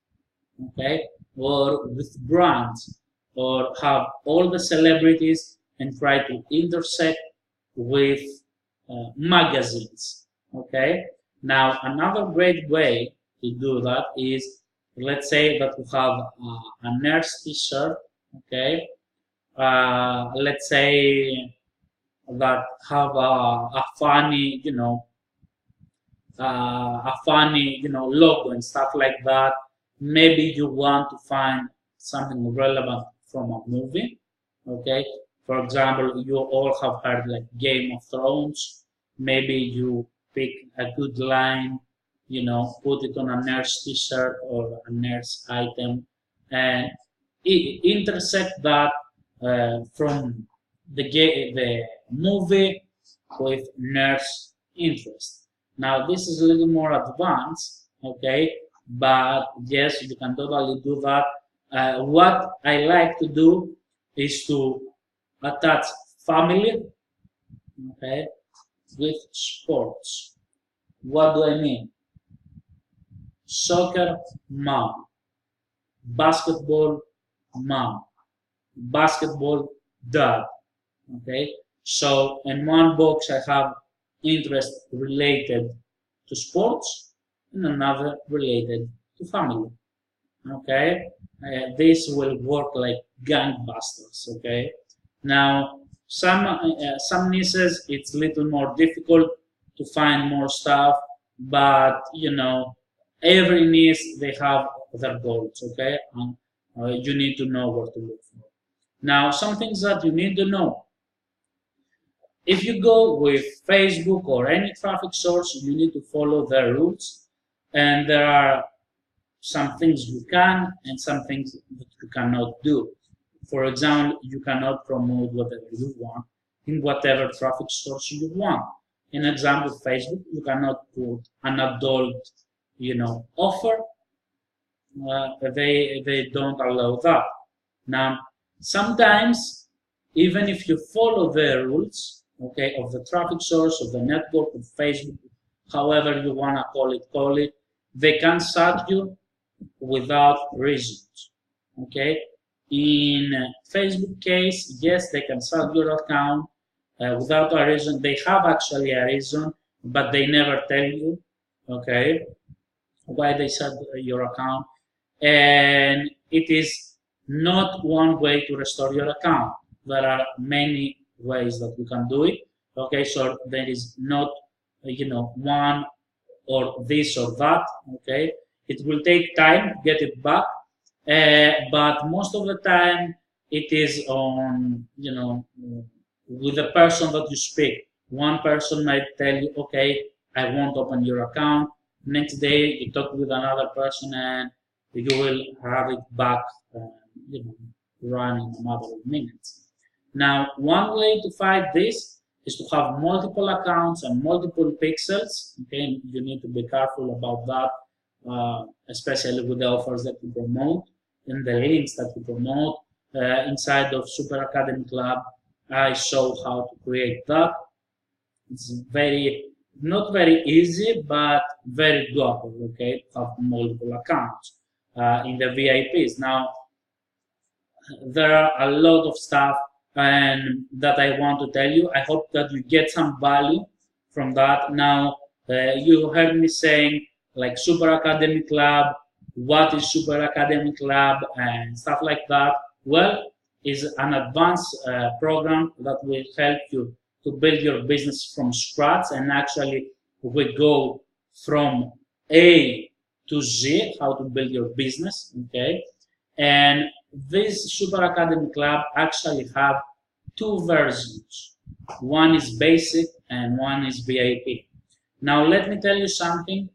okay, or with brands, or have all the celebrities and try to intersect with magazines, okay. Now, another great way to do that is, let's say that we have a nurse t-shirt, okay, let's say that have a funny, logo and stuff like that. Maybe you want to find something relevant from a movie, okay. For example, you all have heard like Game of Thrones. Maybe you pick a good line, put it on a nurse t-shirt or a nurse item, and intersect that from the movie with nurse interest. Now, this is a little more advanced, okay, but yes, you can totally do that. What I like to do is to attach family, okay, with sports. What do I mean? Soccer, mom. Basketball, mom. Basketball, dad. Okay, so in one box I have interest related to sports and another related to family. Okay, this will work like gangbusters. Okay, now some niches it's a little more difficult to find more stuff, but every niche they have their goals. Okay, and you need to know what to look for. Now, some things that you need to know. If you go with Facebook or any traffic source, you need to follow their rules, and there are some things you can and some things that you cannot do. For example, you cannot promote whatever you want in whatever traffic source you want. In example, Facebook, you cannot put an adult, offer. They don't allow that. Now, sometimes, even if you follow the rules, okay, of the traffic source, of the network, of Facebook, however you want to call it, they can sack you without reasons, okay? In Facebook case, yes, they can sack your account without a reason. They have actually a reason, but they never tell you, okay? why they set your account, and it is not one way to restore your account. There are many ways that you can do it. Okay, so there is not, one or this or that. Okay, it will take time to get it back, but most of the time it is on, with the person that you speak. One person might tell you, okay, I won't open your account. Next day you talk with another person and you will have it back, running a matter of minutes. Now, one way to fight this is to have multiple accounts and multiple pixels. Okay, you need to be careful about that, especially with the offers that you promote and the links that you promote. Inside of Super Academy Club, I show how to create that. It's not very easy, but very doable. Okay, to have multiple accounts in the VIPs. Now, there are a lot of stuff and that I want to tell you. I hope that you get some value from that. Now, you heard me saying like Super Academy Club, what is Super Academy Club and stuff like that. Well, it's an advanced program that will help you to build your business from scratch, and actually we go from A to Z, how to build your business, okay? And this Super Academy Club actually have two versions. One is basic and one is VIP. Now let me tell you something,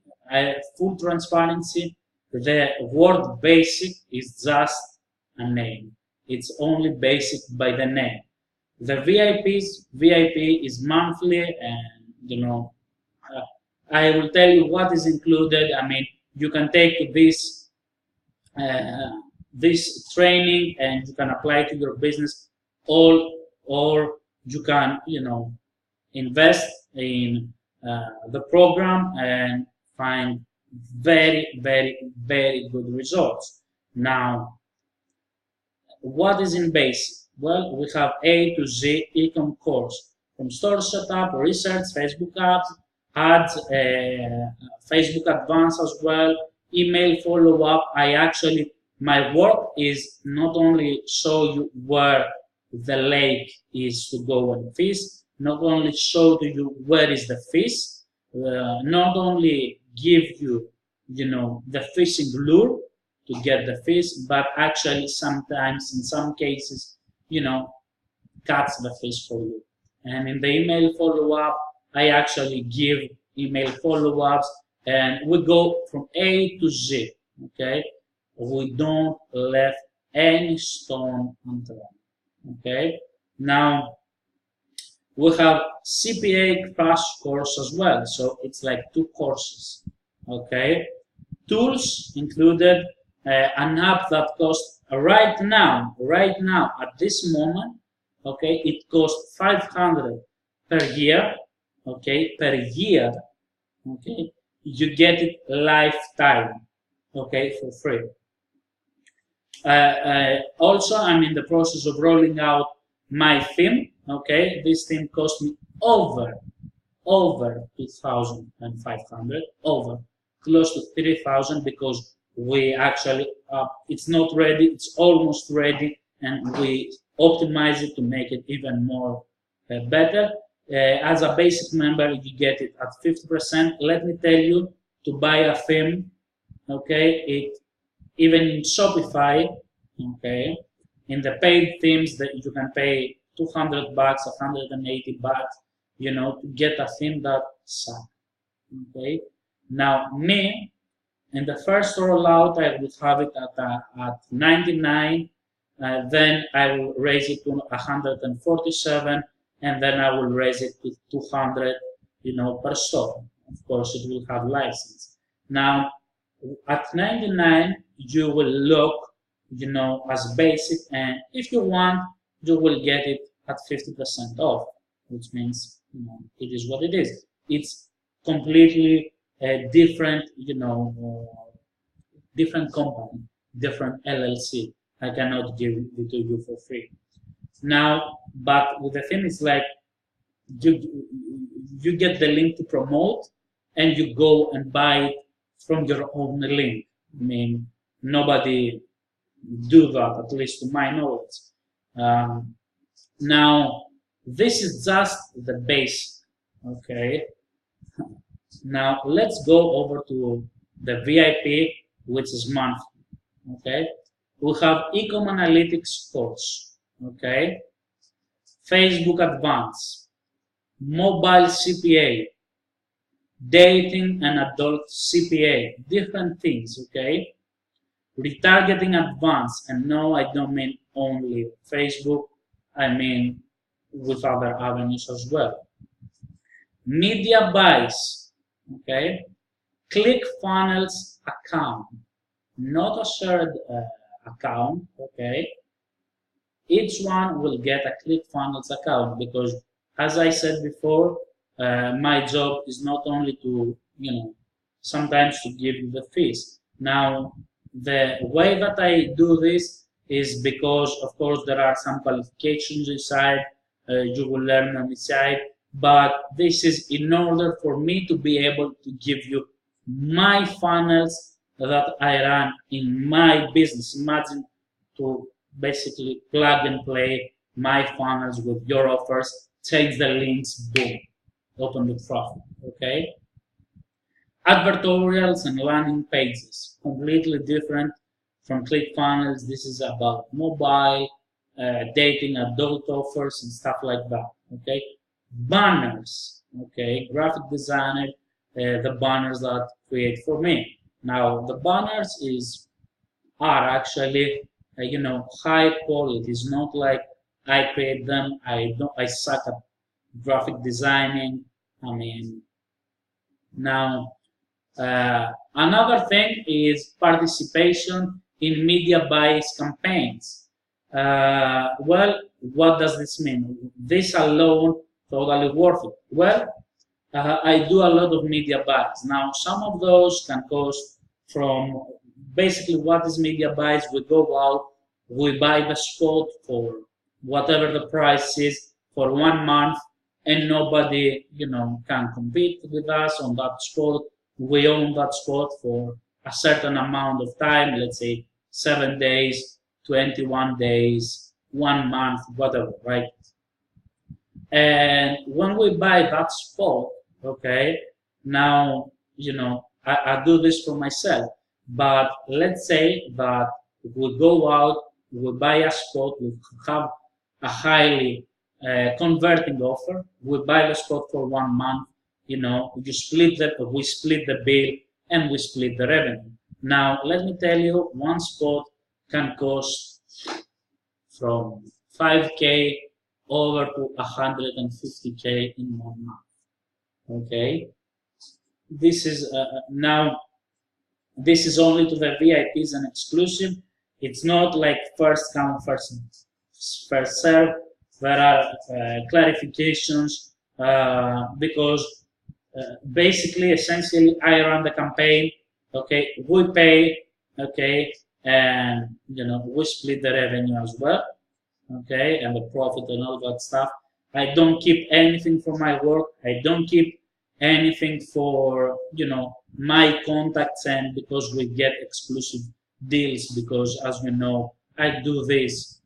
full transparency, the word basic is just a name. It's only basic by the name. The VIP is monthly, and I will tell you what is included. I mean, you can take this training and you can apply to your business, or you can invest in the program and find very, very, very good results. Now, what is in basic? Well, we have A to Z e-com course, from store setup, research, Facebook ads, Facebook advanced as well, email follow-up. My work is not only show you where the lake is to go and fish, not only show to you where is the fish, not only give you, the fishing lure to get the fish, but actually sometimes, in some cases, catch the fish for you. And in the email follow-up, I actually give email follow-ups, and we go from A to Z, okay? We don't left any stone unturned, okay? Now, we have CPA crash course as well, so it's like two courses, okay? Tools included, an app that costs right now, at this moment, okay, it costs 500 per year, okay, okay, you get it lifetime, okay, for free. Also, I'm in the process of rolling out my theme, okay, this theme cost me over 2,500, close to 3,000, because we actually, it's not ready, it's almost ready, and we optimize it to make it even more better. As a basic member, you get it at 50%. Let me tell you, to buy a theme, okay, even in Shopify, okay, in the paid themes that you can pay $200, $180, to get a theme that sucks, okay. Now, me, in the first rollout, I would have it at 99, then I will raise it to 147, and then I will raise it to 200, per store. Of course, it will have license. Now, at 99, you will look, as basic, and if you want, you will get it at 50% off, which means, it is what it is. It's completely different, different company, different LLC. I cannot give it to you for free. Now, but with the thing, it's like you get the link to promote, and you go and buy it from your own link. I mean, nobody do that, at least to my knowledge. Now, this is just the base, okay? Now, let's go over to the VIP, which is monthly, okay? We have Ecom Analytics course, okay? Facebook Advance, Mobile CPA, Dating and Adult CPA, different things, okay? Retargeting Advanced, and no, I don't mean only Facebook, I mean with other avenues as well. Media buys, okay? ClickFunnels account, not a shared account, okay? Each one will get a ClickFunnels account because, as I said before, my job is not only to, sometimes to give you the fees. Now, the way that I do this is because, of course, there are some qualifications inside, you will learn on the side, but this is in order for me to be able to give you my funnels that I run in my business. Imagine to basically plug and play my funnels with your offers, change the links, boom, open the traffic, okay? Advertorials and landing pages, completely different from ClickFunnels. This is about mobile, dating, adult offers, and stuff like that, okay? Banners, okay? Graphic designer, the banners that create for me. Now, the banners are actually, high quality. It's not like I create them. I suck at graphic designing. I mean, now, another thing is participation in media buys campaigns. Well, what does this mean? This alone totally worth it. Well, I do a lot of media buys. Now, some of those can cost from basically what is media buys. We go out, we buy the spot for whatever the price is for 1 month, and nobody, can compete with us on that spot. We own that spot for a certain amount of time, let's say 7 days, 21 days, 1 month, whatever, right? And when we buy that spot, okay, now, I do this for myself, but let's say that we go out, we buy a spot, we have a highly converting offer, we buy the spot for 1 month, we split the bill and we split the revenue. Now, let me tell you, one spot can cost from 5K over to 150K in 1 month. Okay, this is now. This is only to the VIPs and exclusive. It's not like first come, first serve. There are clarifications because basically, essentially, I run the campaign. Okay, we pay. Okay, and we split the revenue as well. Okay, and the profit and all that stuff. I don't keep anything for my work. I don't keep anything for my contacts, and because we get exclusive deals, because as we know, I do this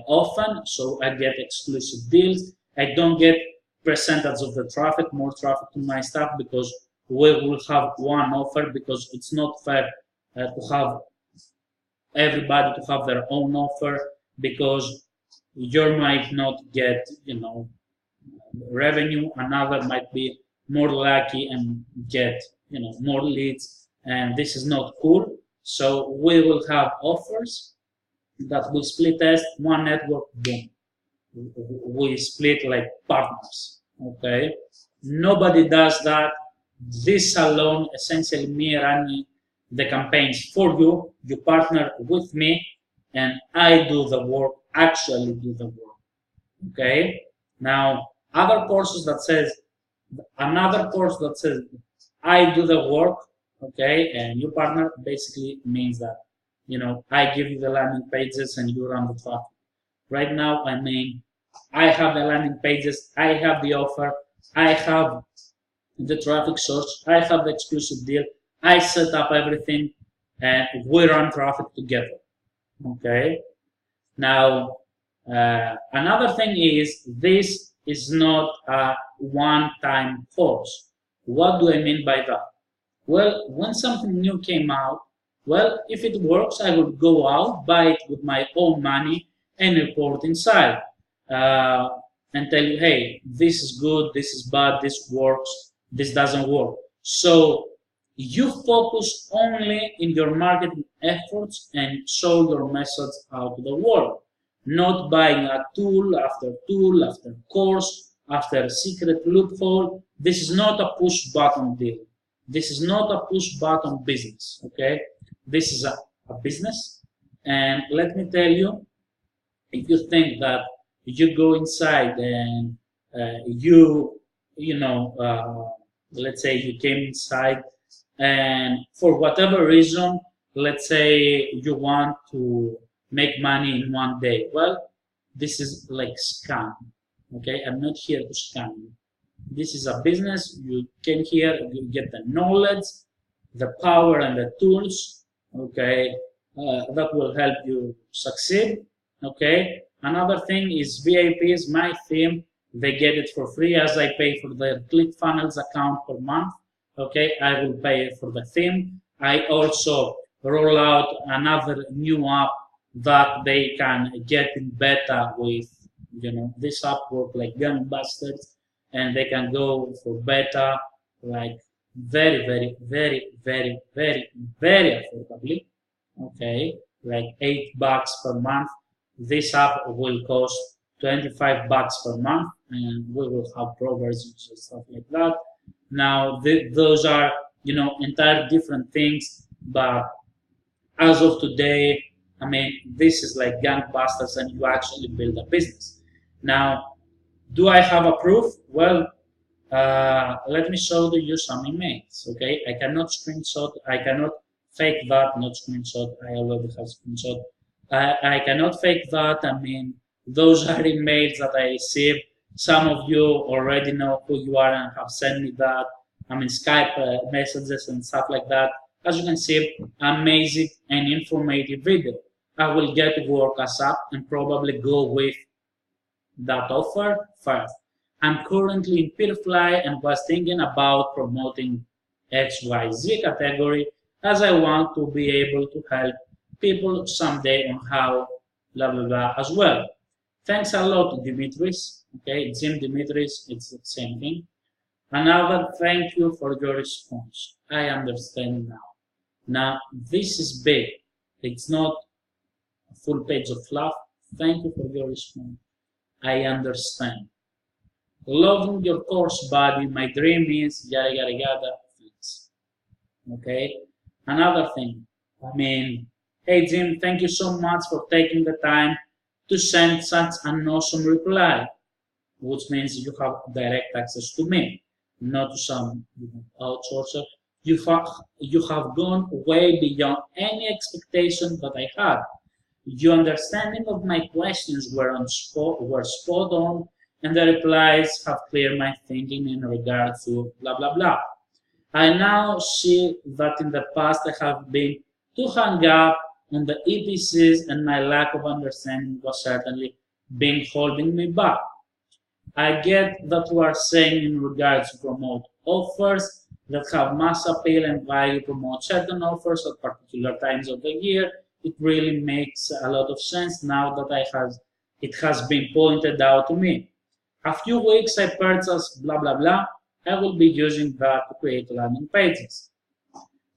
often, so I get exclusive deals. I don't get percentage of the traffic, more traffic to my stuff, because we will have one offer, because it's not fair to have everybody to have their own offer, because you might not get revenue, another might be more lucky and get more leads, and this is not cool. So we will have offers that we split test, one network, boom, we split like partners. Okay, nobody does that. This alone, essentially me running the campaigns for you. You partner with me and I do the work, actually do the work. Okay, now other courses that says, another course that says I do the work, okay, and you partner, basically means that I give you the landing pages and you run the traffic. Right now, I mean, I have the landing pages, I have the offer, I have the traffic source, I have the exclusive deal, I set up everything, and we run traffic together. Okay. Now, another thing is this is not a one-time course. What do I mean by that? Well, when something new came out, well, if it works, I would go out, buy it with my own money, and report inside. Uh, and tell you, hey, this is good, this is bad, this works, this doesn't work. So you focus only in your marketing efforts and show your message out to the world, not buying a tool after course, after secret loophole. This is not a push button deal. This is not a push button business. Okay, this is a business. And let me tell you, if you think that you go inside and let's say you came inside and for whatever reason, let's say you want to make money in one day. Well, this is like scam. Okay, I'm not here to scam you. This is a business. You came here, you get the knowledge, the power, and the tools. Okay, that will help you succeed. Okay. Another thing is VIPs, my theme. They get it for free as I pay for their ClickFunnels account per month. Okay, I will pay for the theme. I also roll out another new app that they can get in beta with. This app work like gangbusters, and they can go for beta like very, very, very, very, very, very affordably. Okay, like $8 per month. This app will cost $25 per month, and we will have pro versions and stuff like that. Now, those are, entire different things, but as of today, I mean, this is like gangbusters, and you actually build a business. Now, do I have a proof? Well, let me show you some emails. Okay, I cannot screenshot, I cannot fake that, not screenshot. I already have screenshot. I cannot fake that. I mean, those are emails that I received. Some of you already know who you are and have sent me that. I mean, Skype messages and stuff like that. As you can see, amazing and informative video. I will get to work ASAP and probably go with that offer first. I'm currently in Peerfly and was thinking about promoting XYZ category as I want to be able to help people someday on how blah blah blah as well. Thanks a lot, Dimitris. Okay, Jim Dimitris, it's the same thing. Another thank you for your response. I understand now. Now, this is big. It's not a full page of fluff. Thank you for your response. I understand. Loving your course, buddy. My dream is yada yada yada. Thanks. Okay. Another thing. I mean, hey Jim, thank you so much for taking the time to send such an awesome reply, which means you have direct access to me, not to some outsourcer. You have gone way beyond any expectation that I had. Your understanding of my questions were spot on, and the replies have cleared my thinking in regard to blah blah blah. I now see that in the past I have been too hung up on the EPCs, and my lack of understanding was certainly been holding me back. I get that you are saying in regards to promote offers that have mass appeal and value, promote certain offers at particular times of the year. It really makes a lot of sense now that it has been pointed out to me. A few weeks I purchased blah blah blah. I will be using that to create landing pages.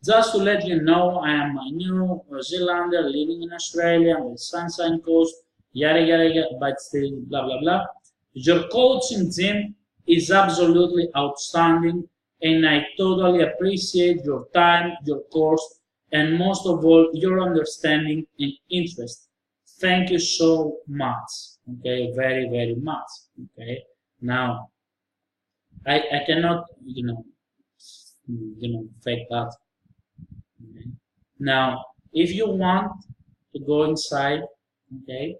Just to let you know, I am a New Zealander living in Australia on the Sunshine Coast, yada yada yada, but still blah blah blah. Your coaching, Jim, is absolutely outstanding, and I totally appreciate your time, your course, and most of all, your understanding and interest. Thank you so much. Okay, very, very much. Okay, now I cannot, fake that. Okay. Now, if you want to go inside, okay,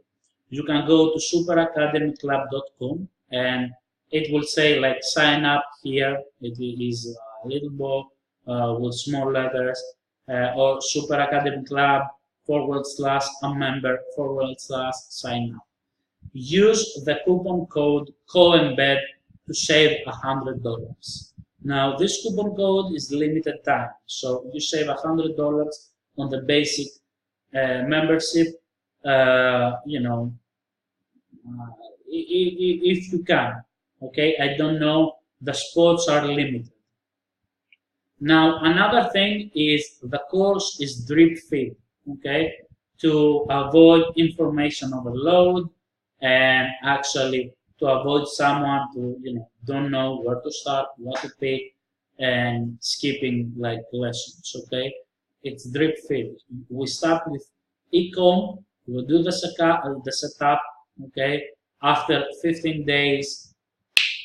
you can go to superacademyclub.com and it will say like sign up here. It is a little with small letters, or Super Academy Club /a member /sign up. Use the coupon code COEMBED to save $100. Now this coupon code is limited time, so you save $100 on the basic membership. You know, if you can. Okay, I don't know. The spots are limited. Now another thing is the course is drip feed. Okay, to avoid information overload and actually to avoid someone to don't know where to start, what to pick, and skipping like lessons. Okay, it's drip feed. We start with ecom. We'll do the setup. Okay, after 15 days,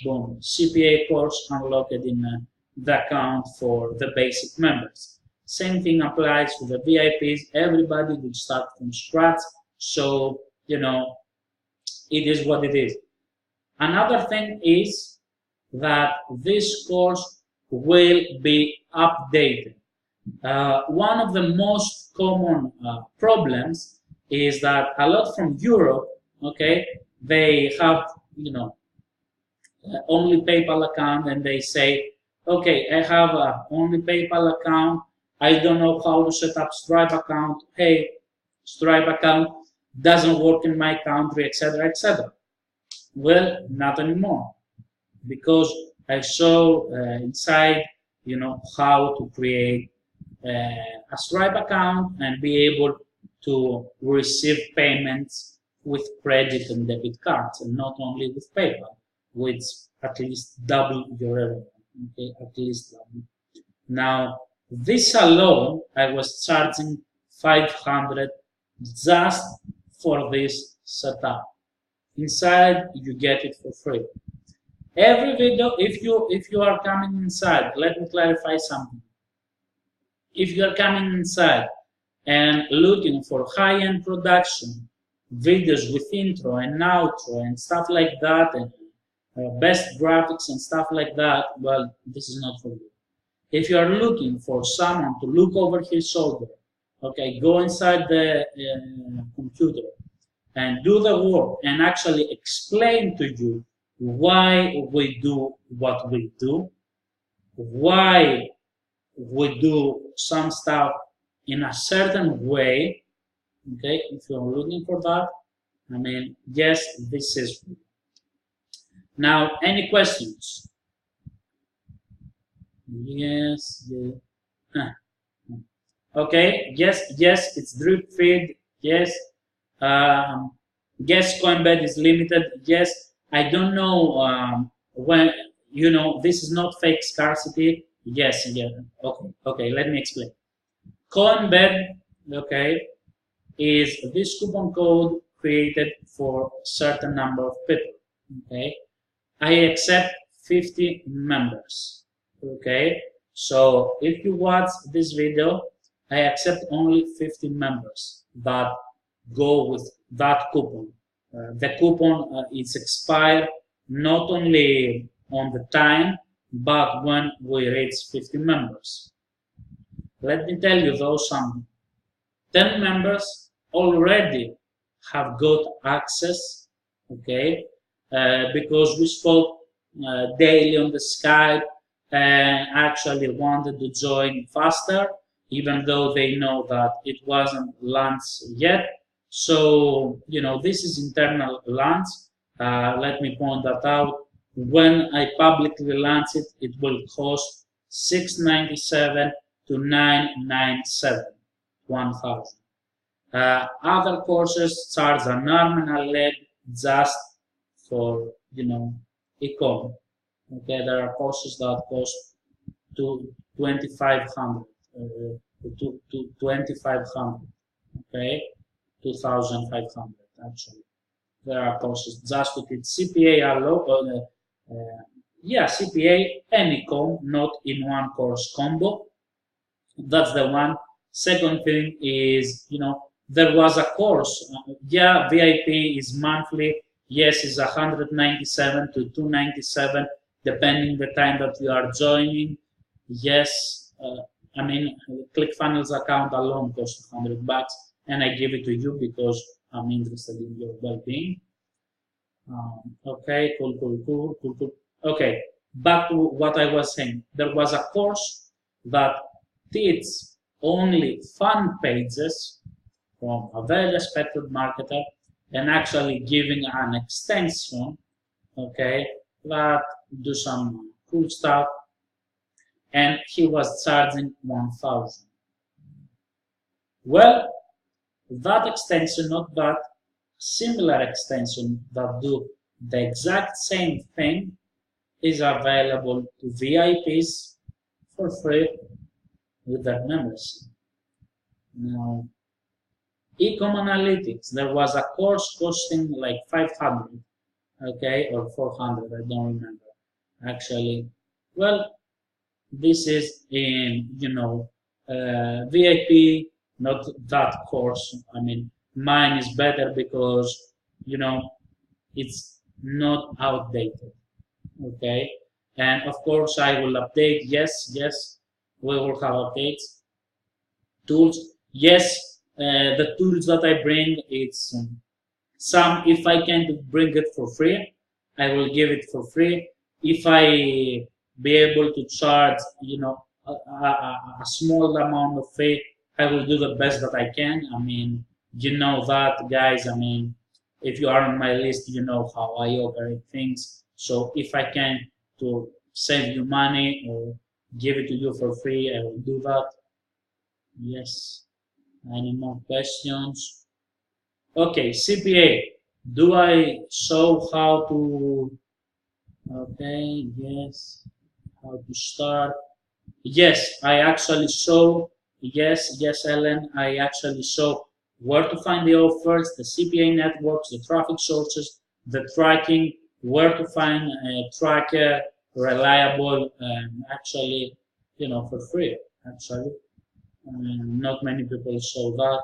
boom, CPA course unlocked in the account for the basic members. Same thing applies to the VIPs. Everybody will start from scratch. So, it is what it is. Another thing is that this course will be updated. One of the most common problems is that a lot from Europe, okay, they have, only PayPal account, and they say, okay, I have only PayPal account. I don't know how to set up Stripe account. Hey, Stripe account doesn't work in my country, etc., etc. Well, not anymore, because I show inside, how to create a Stripe account and be able to receive payments with credit and debit cards, and not only with PayPal, which at least double your revenue. Okay, at least double. Now, this alone, I was charging $500 just for this setup. Inside, you get it for free. Every video, if you are coming inside, let me clarify something. If you are coming inside and looking for high-end production videos with intro and outro and stuff like that, and best graphics and stuff like that, well, this is not for you. If you are looking for someone to look over his shoulder, okay, go inside the computer and do the work and actually explain to you why we do what we do, why we do some stuff in a certain way. Okay, if you're looking for that, I mean, yes, this is. Now, any questions? Yes. Okay. Yes. It's drip feed. Yes. Yes. CoinBet is limited. Yes. I don't know when. This is not fake scarcity. Yes. Yeah. Okay. Let me explain. CoinBet. Okay, is this coupon code created for a certain number of people. Okay. I accept 50 members. Okay, so if you watch this video, I accept only 50 members that go with that coupon. The coupon is expired not only on the time, but when we reach 50 members. Let me tell you though something. 10 members already have got access, okay, because we spoke daily on the Skype and actually wanted to join faster, even though they know that it wasn't launched yet. So, this is internal launch. Let me point that out. When I publicly launch it, it will cost $697 to $997, 1,000. Other courses charge an arm and a leg just for, ecom. Okay, there are courses that cost to $2,500, okay, $2,500 actually. There are courses just to teach CPA, CPA and ecom, not in one course combo. That's the one. Second thing is, there was a course. VIP is monthly. Yes, it's $197 to $297, depending the time that you are joining. Yes, I mean, ClickFunnels account alone costs $100, and I give it to you because I'm interested in your well-being. Okay, cool. Okay, back to what I was saying. There was a course that teaches only fan pages from a very respected marketer and actually giving an extension, okay, that do some cool stuff, and he was charging 1,000. Well, that extension, not that, similar extension that do the exact same thing is available to VIPs for free with their membership. Now, Ecom Analytics, there was a course costing like 500, okay, or 400, I don't remember actually. Well, this is in, VIP, not that course. I mean, mine is better because, it's not outdated, okay? And of course, I will update. Yes, we will have updates. Tools, yes, the tools that I bring, it's some, if I can bring it for free, I will give it for free. If I be able to charge, a small amount of fee, I will do the best that I can. I mean, you know that, guys. I mean, if you are on my list, you know how I operate things. So if I can to save you money or give it to you for free, I will do that. Yes. Any more questions? Okay, CPA. Do I show how to? Okay, yes. How to start? Yes, I actually show. Yes, Ellen. I actually show where to find the offers, the CPA networks, the traffic sources, the tracking, where to find a tracker, reliable, actually, for free. Actually, not many people show that.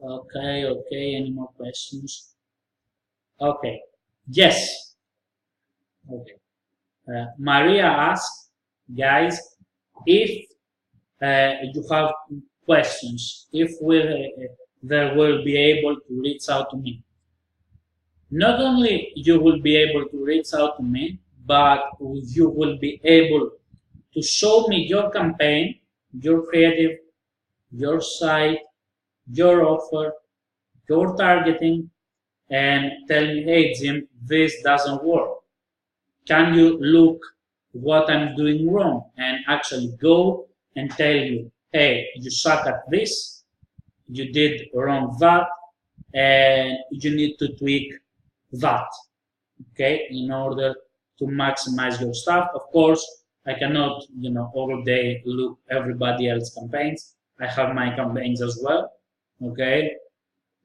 Okay. Any more questions? Okay. Yes. Okay. Maria asked, guys, if you have questions, if they will be able to reach out to me. Not only you will be able to reach out to me, but you will be able to show me your campaign, your creative, your site, your offer, your targeting, and tell me, hey Jim, this doesn't work. Can you look what I'm doing wrong? And actually go and tell you, hey, you suck at this, you did wrong that, and you need to tweak that, okay, in order to maximize your stuff. Of course, I cannot, all day look everybody else's campaigns. I have my campaigns as well, okay,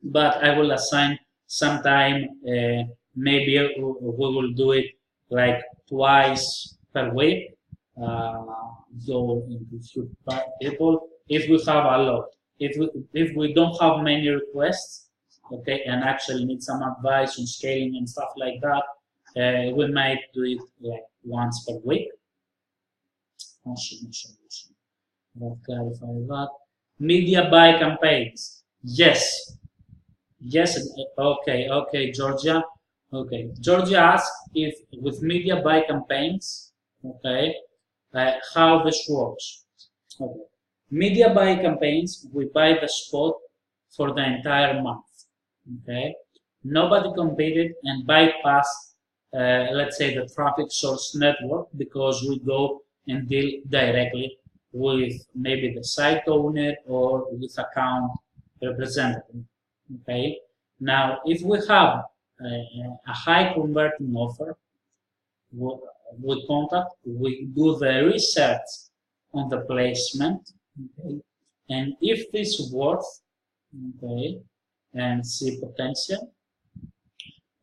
but I will assign some time, maybe we will do it like twice per week, go into few people if we have a lot. If we don't have many requests, okay, and actually need some advice on scaling and stuff like that, we might do it like once per week. I'll clarify that. Media buy campaigns. Yes. Okay, Georgia. Okay, Georgia asked if with media buy campaigns, okay, how this works. Okay. Media buy campaigns, we buy the spot for the entire month. Okay, nobody competed and bypassed, let's say, the traffic source network, because we go and deal directly with maybe the site owner or with account representative. Okay, now if we have a high converting offer, we contact, we do the research on the placement, okay, and if this works, okay, and see potential,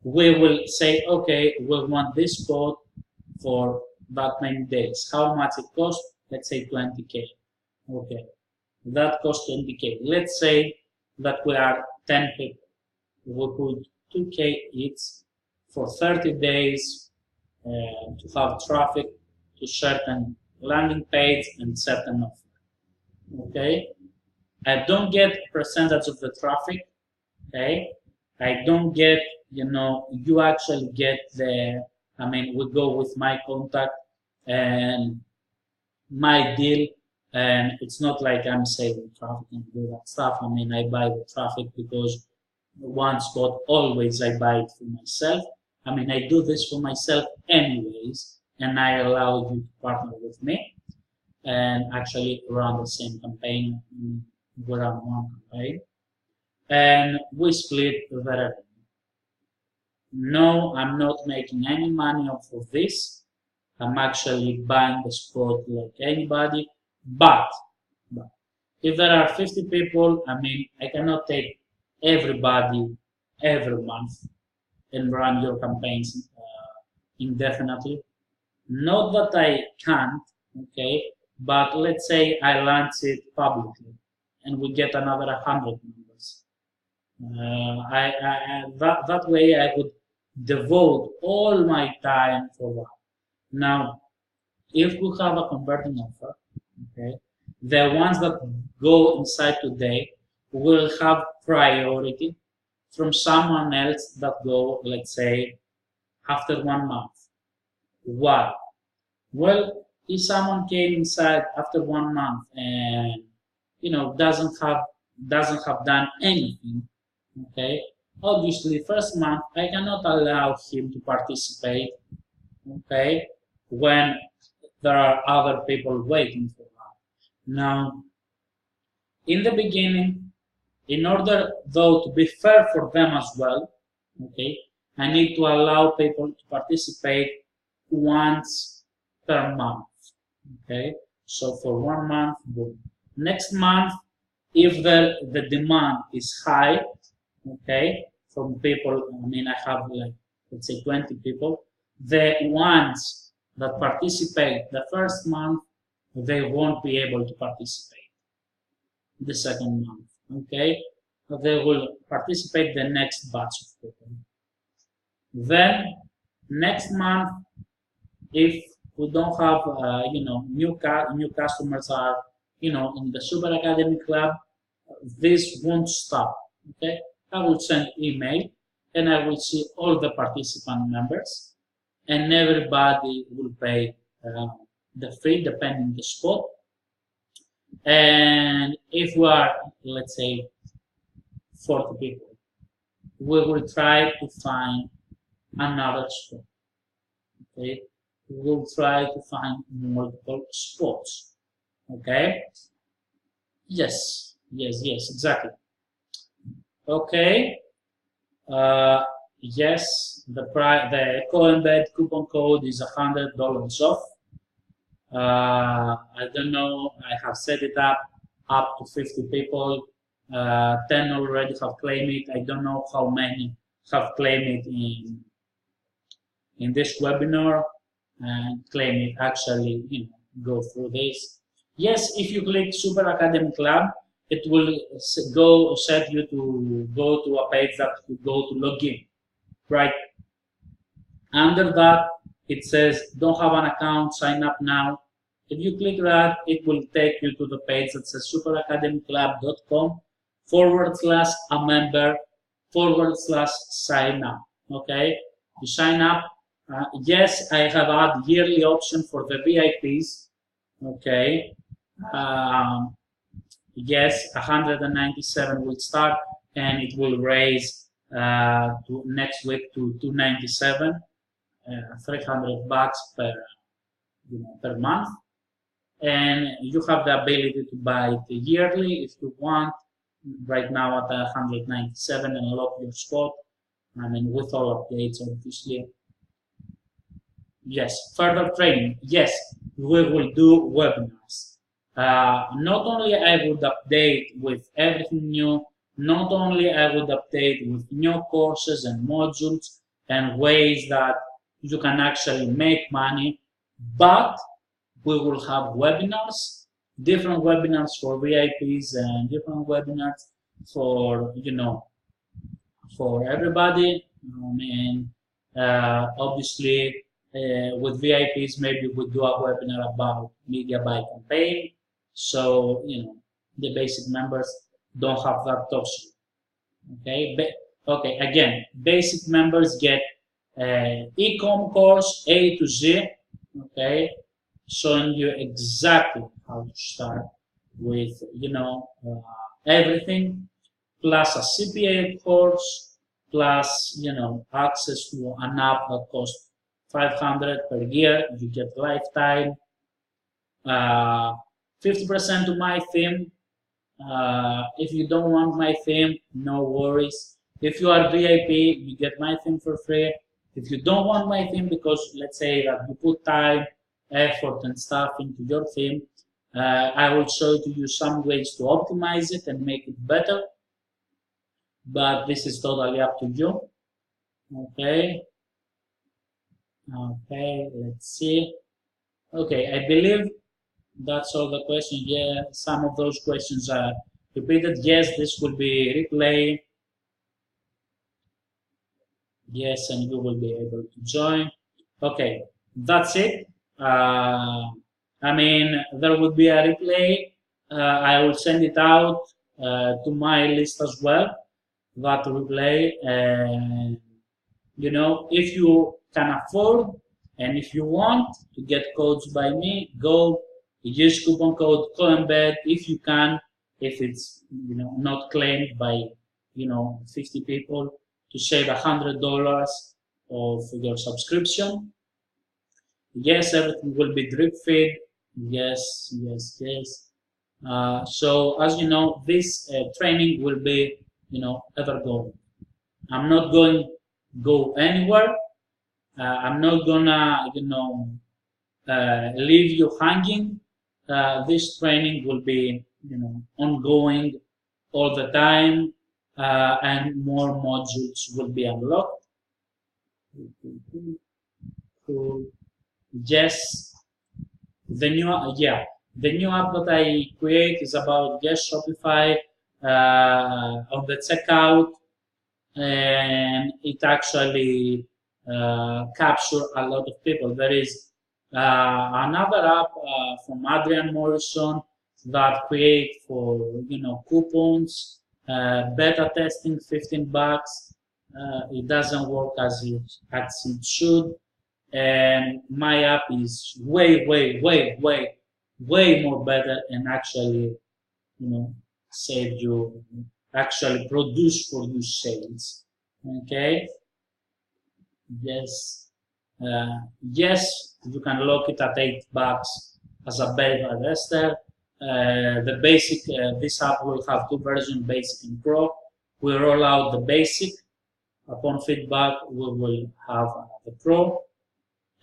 we will say, okay, we want this spot for that many days. How much it costs? Let's say 20K. Okay, that costs 20K. Let's say that we are 10 people. We put 2K each for 30 days to have traffic to certain landing page and set an offer. Okay, I don't get percentage of the traffic. Okay, I don't get, you actually get the, we go with my contact and my deal, and it's not like I'm saving traffic and do that stuff. I buy the traffic because one spot, always I buy it for myself. I do this for myself anyways, and I allow you to partner with me and actually run the same campaign. We run one campaign, and we split the revenue. No, I'm not making any money off of this. I'm actually buying the spot like anybody, but if there are 50 people, I cannot take everybody every month and run your campaigns indefinitely. Not that I can't, okay, but let's say I launch it publicly and we get another 100 members. That way I would devote all my time for that. Now, if we have a converting offer, okay, the ones that go inside today will have priority from someone else that go, let's say, after 1 month. Why? Well, if someone came inside after 1 month and doesn't have done anything, okay, obviously first month I cannot allow him to participate, okay, when there are other people waiting for that. Now, in the beginning, in order though to be fair for them as well, okay, I need to allow people to participate once per month, okay. So for 1 month, boom. Next month, if the demand is high, okay, from people, I have like, let's say 20 people, the ones that participate the first month, they won't be able to participate the second month, okay? They will participate the next batch of people. Then next month, if we don't have, new customers are, in the Super Academy Club, this won't stop, okay? I will send email and I will see all the participant members, and everybody will pay the fee depending on the spot. And if we are, let's say, 40 people, we will try to find another spot. Okay, we will try to find multiple spots. Okay. Yes, exactly. Okay. Yes, the co-embed coupon code is $100 off. I don't know, I have set it up to 50 people. 10 already have claimed it. I don't know how many have claimed it in this webinar and claim it actually, go through this. Yes, if you click Super Academy Club, it will set you to go to a page that you go to login, right? Under that, it says, don't have an account, sign up now. If you click that, it will take you to the page that says superacademyclub.com/a-member/sign up. Okay, you sign up. Yes, I have had yearly option for the VIPs. Okay. Yes, 197 will start, and it will raise to next week to 297, $300 per month. And you have the ability to buy it yearly if you want. Right now at 197 and lock your spot. With all updates, obviously. Yes, further training. Yes, we will do webinars. Not only I would update with everything new, not only I would update with new courses and modules and ways that you can actually make money, but we will have webinars, different webinars for VIPs and different webinars for, for everybody. Obviously, with VIPs, maybe we do a webinar about media buy campaign. So, the basic members don't have that option. Okay, okay. Again, basic members get e-com course A to Z. Okay, showing you exactly how to start with, everything, plus a CPA course, plus, access to an app that costs 500 per year. You get lifetime. 50% to my theme. If you don't want my theme, no worries. If you are VIP, you get my theme for free. If you don't want my theme because, let's say, that you put time, effort, and stuff into your theme, I will show you some ways to optimize it and make it better. But this is totally up to you. Okay. Okay, let's see. Okay, I believe that's all the questions. Yeah, some of those questions are repeated. Yes, this will be replay. Yes, and you will be able to join. Okay, that's it. I mean, there will be a replay. I will send it out to my list as well, that replay. And, if you can afford and if you want to get coached by me, go use coupon code COEMBED if you can, if it's not claimed by 50 people, to save $100 of your subscription. Yes, everything will be drip feed. Yes, yes, yes. So as you know, this training will be ever going. I'm not going to go anywhere. I'm not gonna leave you hanging. This training will be ongoing all the time, and more modules will be unlocked. Cool. Yes, the new app that I create is about Shopify on the checkout, and it actually capture a lot of people. There is another app from Adrian Morrison that create for coupons, beta testing, $15. It doesn't work as it should, and my app is way more better, and actually save you, actually produce for you sales. Okay. Yes, yes, you can lock it at $8 as a beta tester. The basic, this app will have two versions, basic and pro. We roll out the basic. Upon feedback, we will have the pro,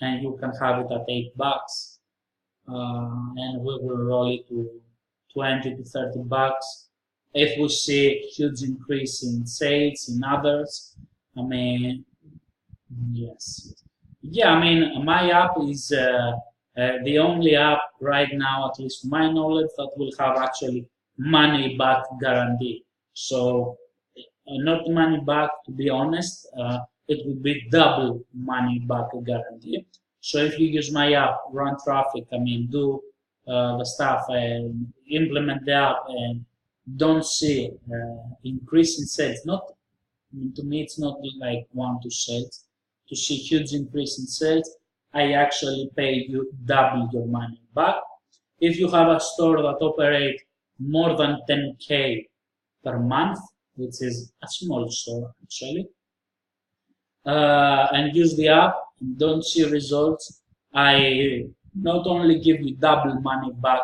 and you can have it at $8. And we will roll it to $20 to $30 if we see huge increase in sales in others. I mean, yes. Yeah, I mean, my app is the only app right now, at least to my knowledge, that will have actually money back guarantee. So, not money back, to be honest, it would be double money back guarantee. So if you use my app, run traffic, I mean, do the stuff and implement the app and don't see increase in sales, to me, it's not like 1 to sales. To see huge increase in sales, I actually pay you double your money back. If you have a store that operates more than 10K per month, which is a small store actually, and use the app and don't see results, I not only give you double money back,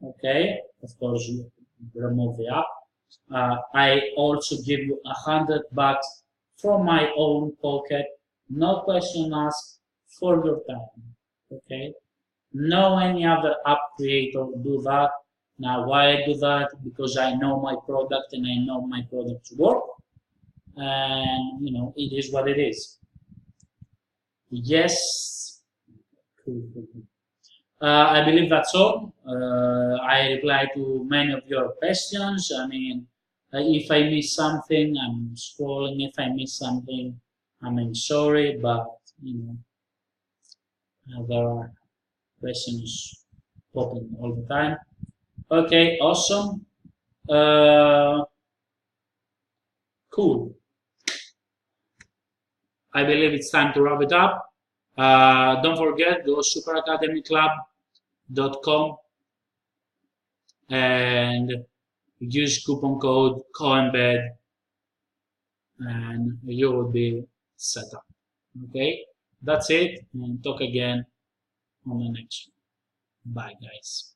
okay, of course you remove the app, I also give you $100 from my own pocket, no question asked, for your time. Okay, no any other app creator do that. Now, why I do that? Because I know my product and I know my product's work, and it is what it is. Yes. Cool. I believe that's all. I reply to many of your questions. I mean, if I miss something, I'm scrolling. If I miss something, I mean, sorry, but There are questions popping all the time. Okay, awesome. Cool. I believe it's time to wrap it up. Don't forget, go superacademyclub.com and use coupon code COEMBED and you will be set up. Okay, that's it, and talk again on the next one. Bye, guys.